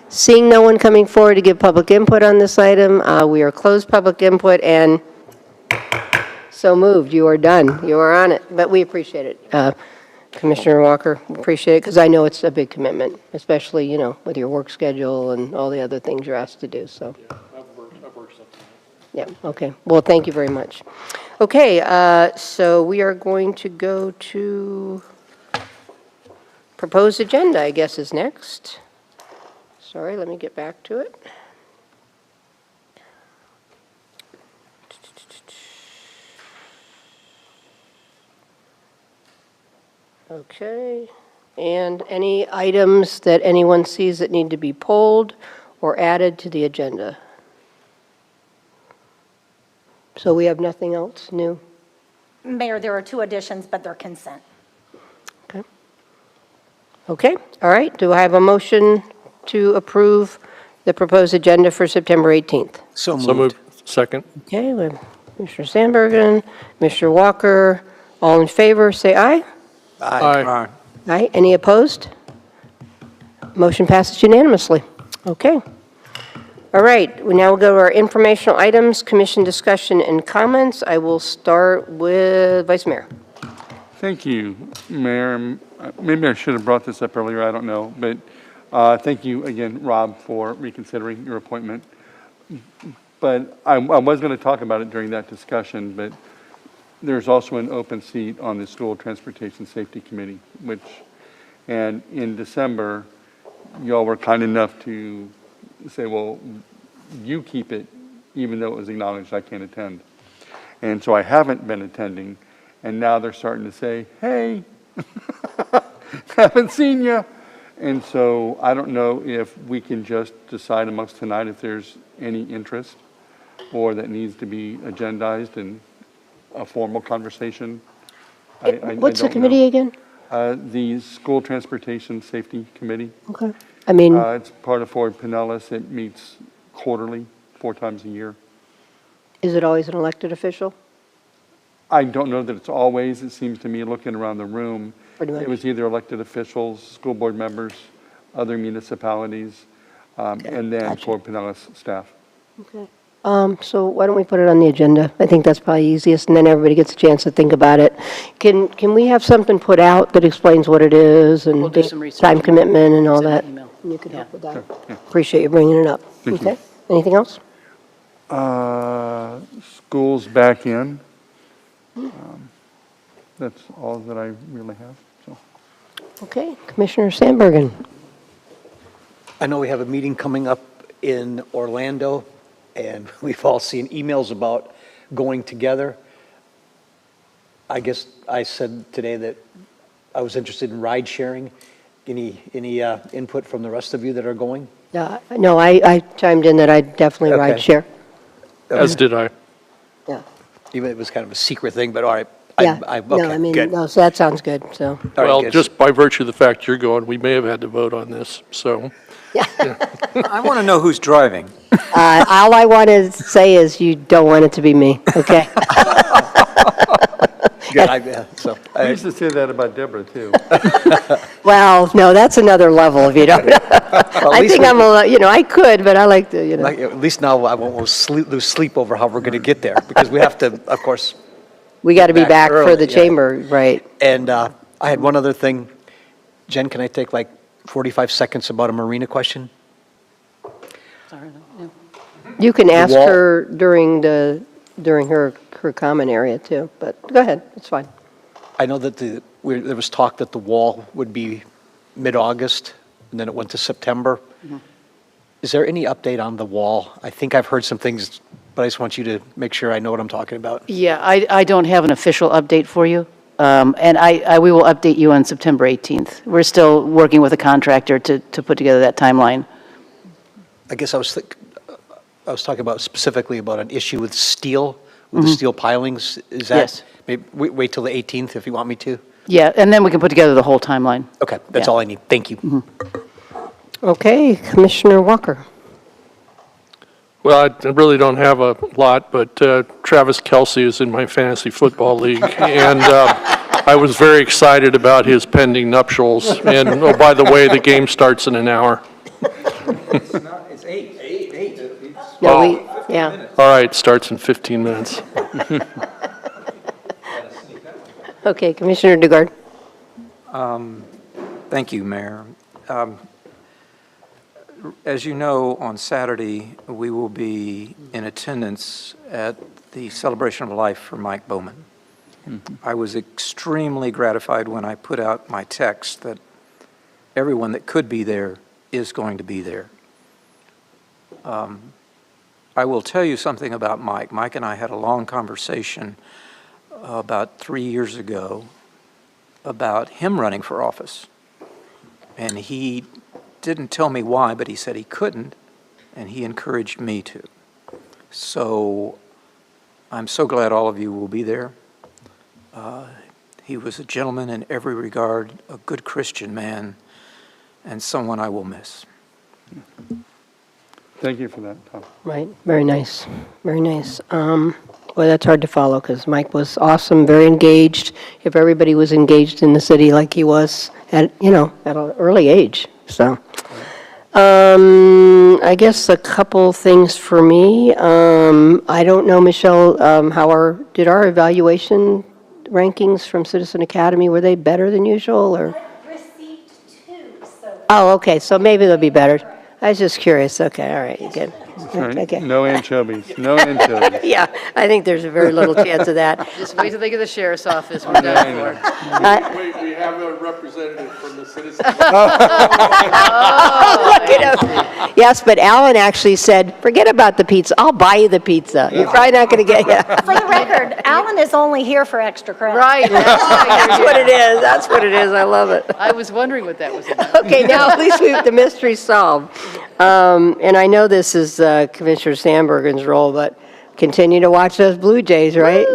Seeing no one coming forward to give public input on this item, we are closed public input and so moved. You are done. You are on it. But we appreciate it. Commissioner Walker, appreciate it because I know it's a big commitment, especially, with your work schedule and all the other things you're asked to do. So. I've worked something. Yeah, okay. Well, thank you very much. Okay, so we are going to go to proposed agenda, I guess, is next. Sorry, let me get back to it. Okay, and any items that anyone sees that need to be pulled or added to the agenda? So we have nothing else new? Mayor, there are 2 additions, but they're consent. Okay. Okay, all right. Do I have a motion to approve the proposed agenda for September 18th? So moved. So moved. Second. Okay, we have Commissioner Sandbergen, Commissioner Walker. All in favor, say aye. Aye. Aye. Any opposed? Motion passes unanimously. Okay. All right, we now go to our informational items, commission discussion and comments. I will start with Vice Mayor. Thank you, Mayor. Maybe I should have brought this up earlier, I don't know. But thank you again, Rob, for reconsidering your appointment. But I was going to talk about it during that discussion, but there's also an open seat on the School Transportation Safety Committee, and in December, y'all were kind enough to say, well, you keep it, even though it was acknowledged I can't attend. And so I haven't been attending, and now they're starting to say, hey, haven't seen you. And so I don't know if we can just decide amongst tonight if there's any interest or that needs to be agendized in a formal conversation. What's the committee again? The School Transportation Safety Committee. Okay. I mean, It's part of Ford Pinellas. It meets quarterly, 4 times a year. is it always an elected official? I don't know that it's always. It seems to me, looking around the room, Pretty much. it was either elected officials, school board members, other municipalities, and then Ford Pinellas staff. Okay. So why don't we put it on the agenda? I think that's probably easiest, and then everybody gets a chance to think about it. Can we have something put out that explains what it is and We'll do some research. time commitment and all Send that? an email. You can help with that. Sure, yeah. Appreciate you bringing it up. Thank you. Okay. Anything else? School's back in. That's all that I really have, so. Okay. Commissioner Sandbergen. I know we have a meeting coming up in Orlando, and we've all seen emails about going together. I guess I said today that I was interested in ride sharing. Any input from the rest of you that are going? No, I chimed in that I'd definitely Okay. ride share. As did I. Yeah. Even if it was kind of a secret thing, but all right. Yeah. Okay, No, I mean, good. no, so that sounds good, so. All right, Well, good. just by virtue of the fact you're going, we may have had to vote on this, so. I want to know who's driving. All I want to say is you don't want it to be me, okay? Good, I used to say that about Deborah, too. Well, no, that's another level if you don't know. I think I'm I could, but I like to, At least now I won't lose sleep over how we're going to get there, because we have to, of course. We got to be back for early, the yeah. chamber, right? And I had one other thing. Jen, can I take like 45 seconds about a marina question? Sorry, no. You can ask wall- her during her comment area too, but go ahead, it's fine. I know that there was talk that the wall would be mid-August, and then it went to September. Is there any update on the wall? I think I've heard some things, but I just want you to make sure I know what I'm talking about. Yeah, I don't have an official update for you, and we will update you on September 18th. We're still working with a contractor to put together that timeline. I guess I was talking about specifically about an issue with steel, with the steel pilings. Is that? Yes. Maybe wait till the 18th if you want me to. Yeah, and then we can put together the whole timeline. Okay, that's Yeah. all I need. Thank you. Okay, Commissioner Walker. Well, I really don't have a lot, but Travis Kelce is in my fantasy football league, and I was very excited about his pending nuptials. And, oh, by the way, the game starts in an hour. It's 8. No, yeah. All right, starts in 15 minutes. Okay, Commissioner Dugard. Thank you, Mayor. As you know, on Saturday, we will be in attendance at the Celebration of Life for Mike Bowman. I was extremely gratified when I put out my text that everyone that could be there is going to be there. I will tell you something about Mike. Mike and I had a long conversation about 3 years ago about him running for office. And he didn't tell me why, but he said he couldn't, and he encouraged me to. So I'm so glad all of you will be there. He was a gentleman in every regard, a good Christian man, and someone I will miss. Thank you for that, Tom. Right, very nice, very nice. Well, that's hard to follow because Mike was awesome, very engaged. If everybody was engaged in the city like he was at, at an early age, so. I guess a couple things for me. I don't know, Michelle, did our evaluation rankings from Citizen Academy, were they better than usual, or? Received 2, so. Oh, okay, so maybe they'll be better. I was just curious. Okay, all right, good. All right, Okay. no anchovies, no anchovies. Yeah, I think there's a very little chance of that. Just wait till they get the sheriff's office, we're done for. We have a representative from the citizens. Look at him. Yes, but Alan actually said, forget about the pizza, I'll buy you the pizza. You're probably not going to get, yeah. For the record, Alan is only here for extra credit. Right, That's what it is, that's what it is, I love it. I was wondering what that was about. Okay, now at least we have the mystery solved. And I know this is Commissioner Sandbergen's role, but continue to watch those Blue Jays, right?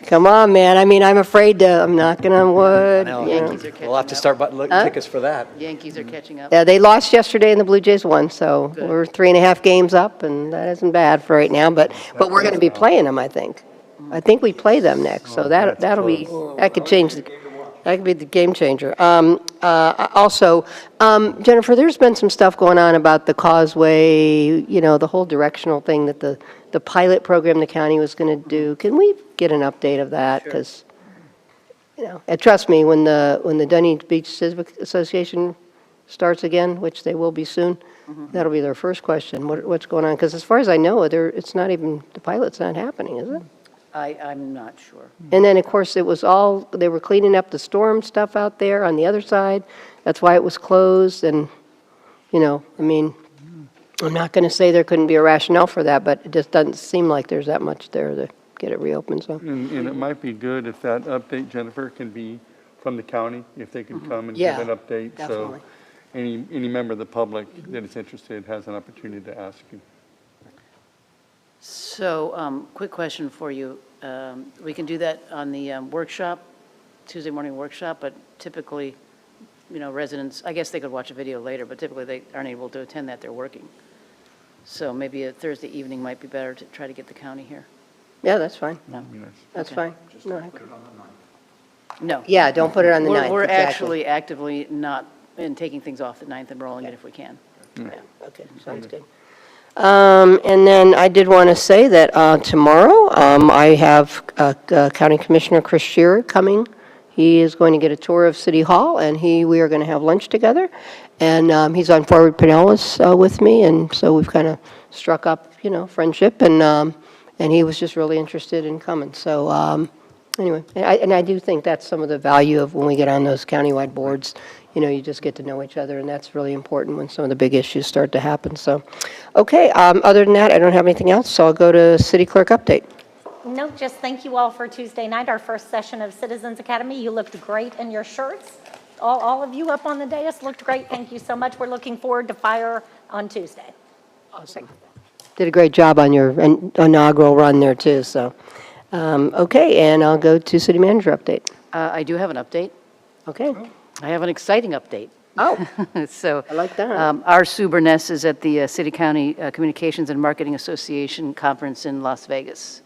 Come on, man. I mean, I'm knocking on wood. No, you know. Yankees are catching We'll have to start looking tickets for that. Yankees are catching up. Yeah, they lost yesterday and the Blue Jays won, so we're 3.5 games up, and that isn't bad for right now, but we're going to be playing them, I think. I think we play them next, so that could change, that could be the game changer. Also, Jennifer, there's been some stuff going on about the causeway, the whole directional thing that the pilot program the county was going to do. Can we get an update of that? Because, and trust me, when the Dunedin Beach Civic Association starts again, which they will be soon, that'll be their first question. What's going on? Because as far as I know, it's not even, the pilot's not happening, is it? I'm not sure. And then, of course, they were cleaning up the storm stuff out there on the other side. That's why it was closed, and, I'm not going to say there couldn't be a rationale for that, but it just doesn't seem like there's that much there to get it reopened, so. And it might be good if that update, Jennifer, can be from the county, if they could come and give Yeah, an update. definitely. So any member of the public that is interested has an opportunity to ask you. So, quick question for you. We can do that on the workshop, Tuesday morning workshop, but typically, residents, I guess they could watch a video later, but typically they aren't able to attend that, they're working. So maybe a Thursday evening might be better to try to get the county here. Yeah, that's fine. No? That's Okay. fine. No. Yeah, don't put it on the 9th. We're exactly. actually actively not, in taking things off the 9th and rolling it if we can. Yeah, okay, sounds good. And then I did want to say that tomorrow, I have County Commissioner Chris Shearer coming. He is going to get a tour of City Hall, and we are going to have lunch together. And he's on Forward Pinellas with me, and so we've kind of struck up, friendship, and he was just really interested in coming. So anyway, and I do think that's some of the value of when we get on those countywide boards. You just get to know each other, and that's really important when some of the big issues start to happen. So, okay, other than that, I don't have anything else, so I'll go to City Clerk update. No, just thank you all for Tuesday night, our first session of Citizens Academy. You looked great in your shirts. All of you up on the dais looked great. Thank you so much. We're looking forward to fire on Tuesday. Awesome. Did a great job on your inaugural run there, too, so. Okay, and I'll go to City Manager update. I do have an update. Okay. I have an exciting update. Oh, So, I like that. our Sue Burness is at the City County Communications and Marketing Association Conference in Las Vegas.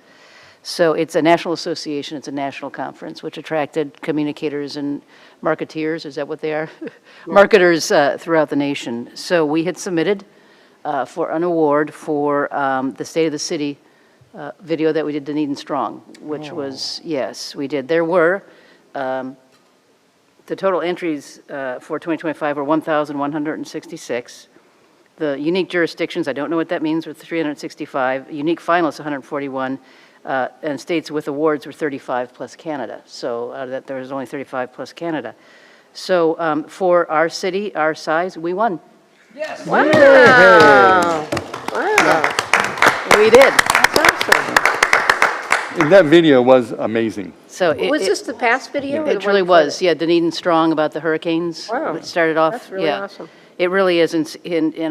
So it's a national association, it's a national conference, which attracted communicators and marketeers, is that what they are? Marketers throughout the nation. So we had submitted for an award for the State of the City video that we did, Dunedin Strong, which was, yes, we did. There were, the total entries for 2025 were 1,166. The unique jurisdictions, I don't know what that means, were 365. Unique finalists, 141. And states with awards were 35 plus Canada. So out of that, there was only 35 plus Canada. So for our city, our size, we won. Yes. Wow. Wow. We did. That's awesome. And that video was amazing. So Was this the past video? or It the really one before? was, yeah, Dunedin Strong about the hurricanes. Wow. It started off, That's really yeah. awesome. It really is, and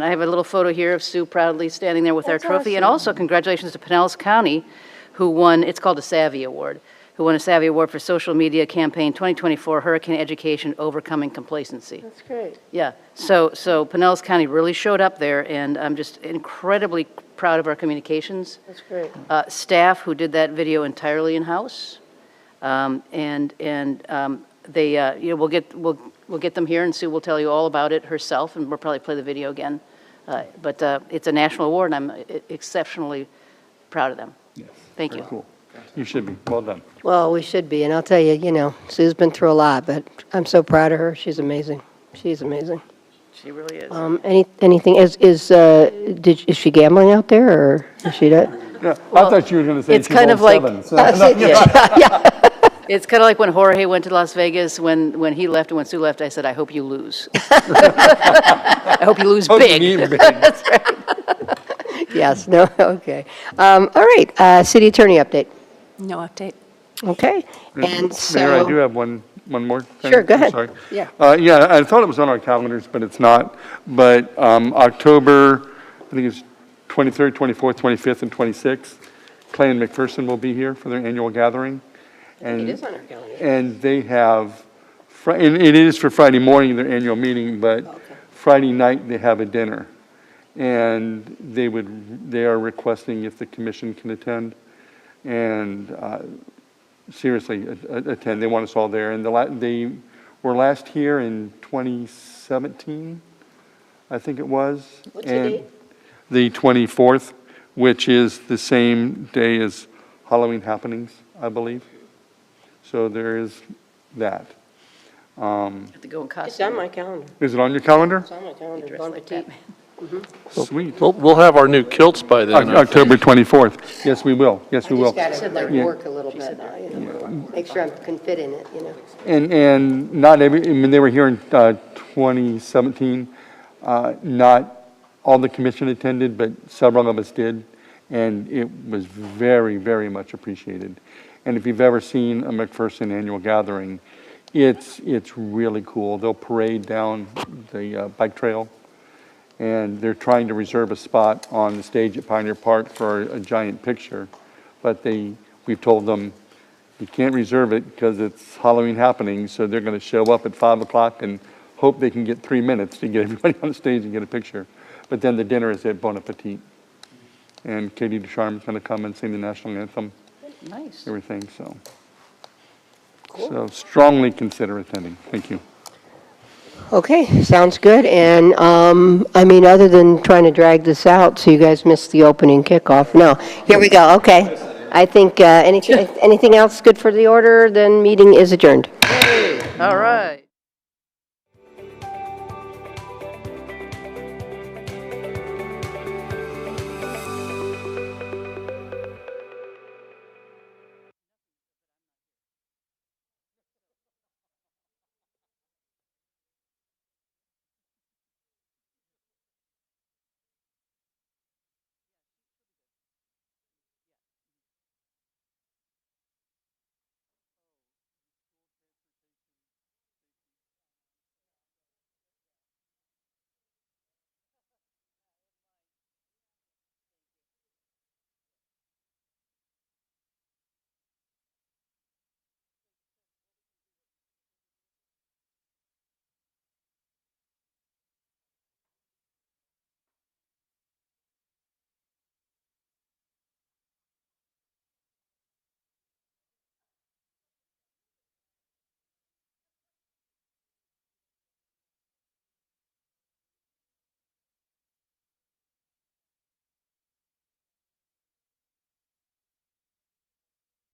I have a little photo here of Sue proudly standing there with our That's trophy. And awesome. also congratulations to Pinellas County, who won, it's called a Savvy Award. who won a Savvy Award for Social Media Campaign 2024 Hurricane Education Overcoming Complacency. That's great. Yeah, so Pinellas County really showed up there, and I'm just incredibly proud of our communications. That's great. Staff who did that video entirely in-house, they, we'll get them here, and Sue will tell you all about it herself, and we'll probably play the video again. But it's a national award, and I'm exceptionally proud of them. Yes. Thank Very you. cool. You should be. Well done. Well, we should be, and I'll tell you, Sue's been through a lot, but I'm so proud of her. She's amazing. She's amazing. She really is. Anything, is she gambling out there, or is she not? Yeah, I thought you were going to say it's she kind rolled of like- seven, so- Yeah. It's kind of like when Jorge went to Las Vegas, when he left and when Sue left, I said, I hope you lose. I hope you lose Hope you big. need big. That's right. Yes, no, okay. All right, city attorney update. No update. Okay, and Mayor, I do so, have one more thing. Sure, go I'm ahead. sorry. Yeah. Yeah, I thought it was on our calendars, but it's not. But October, I think it's 23rd, 24th, 25th, and 26th, Clay and McPherson will be here for their annual gathering. And it is on our calendar. And they have, and it is for Friday morning, their annual meeting, but Friday night, they have a dinner. And they are requesting if the commission can attend, and seriously, attend. They want us all there. And they were last here in 2017, I think it was. What's the And date? the 24th, which is the same day as Halloween happenings, I believe. So there is that. Have to go in It's costume. on my calendar. Is it on your calendar? It's on my calendar. Dress Bon like Appetit. Batman. Sweet. We'll have our new kilts by then. I think. October 24th. Yes, we will. Yes, we will. I just got to Yeah. work a little bit, make sure I can fit in it, And not every, I mean, they were here in 2017. Not all the commission attended, but several of us did. And it was very, very much appreciated. And if you've ever seen a McPherson annual gathering, it's really cool. They'll parade down the bike trail, and they're trying to reserve a spot on the stage at Pioneer Park for a giant picture. But we've told them, you can't reserve it because it's Halloween happening, so they're going to show up at 5 o'clock and hope they can get 3 minutes to get everybody on the stage and get a picture. But then the dinner is at Bon Appetit. And Katie Ducharme is going to come and sing the national anthem. Nice. Everything, so. So strongly consider attending. Thank you. Okay, sounds good. And, I mean, other than trying to drag this out, so you guys missed the opening kickoff. No, here we go, okay. I think, anything else good for the order, then meeting is adjourned. All right.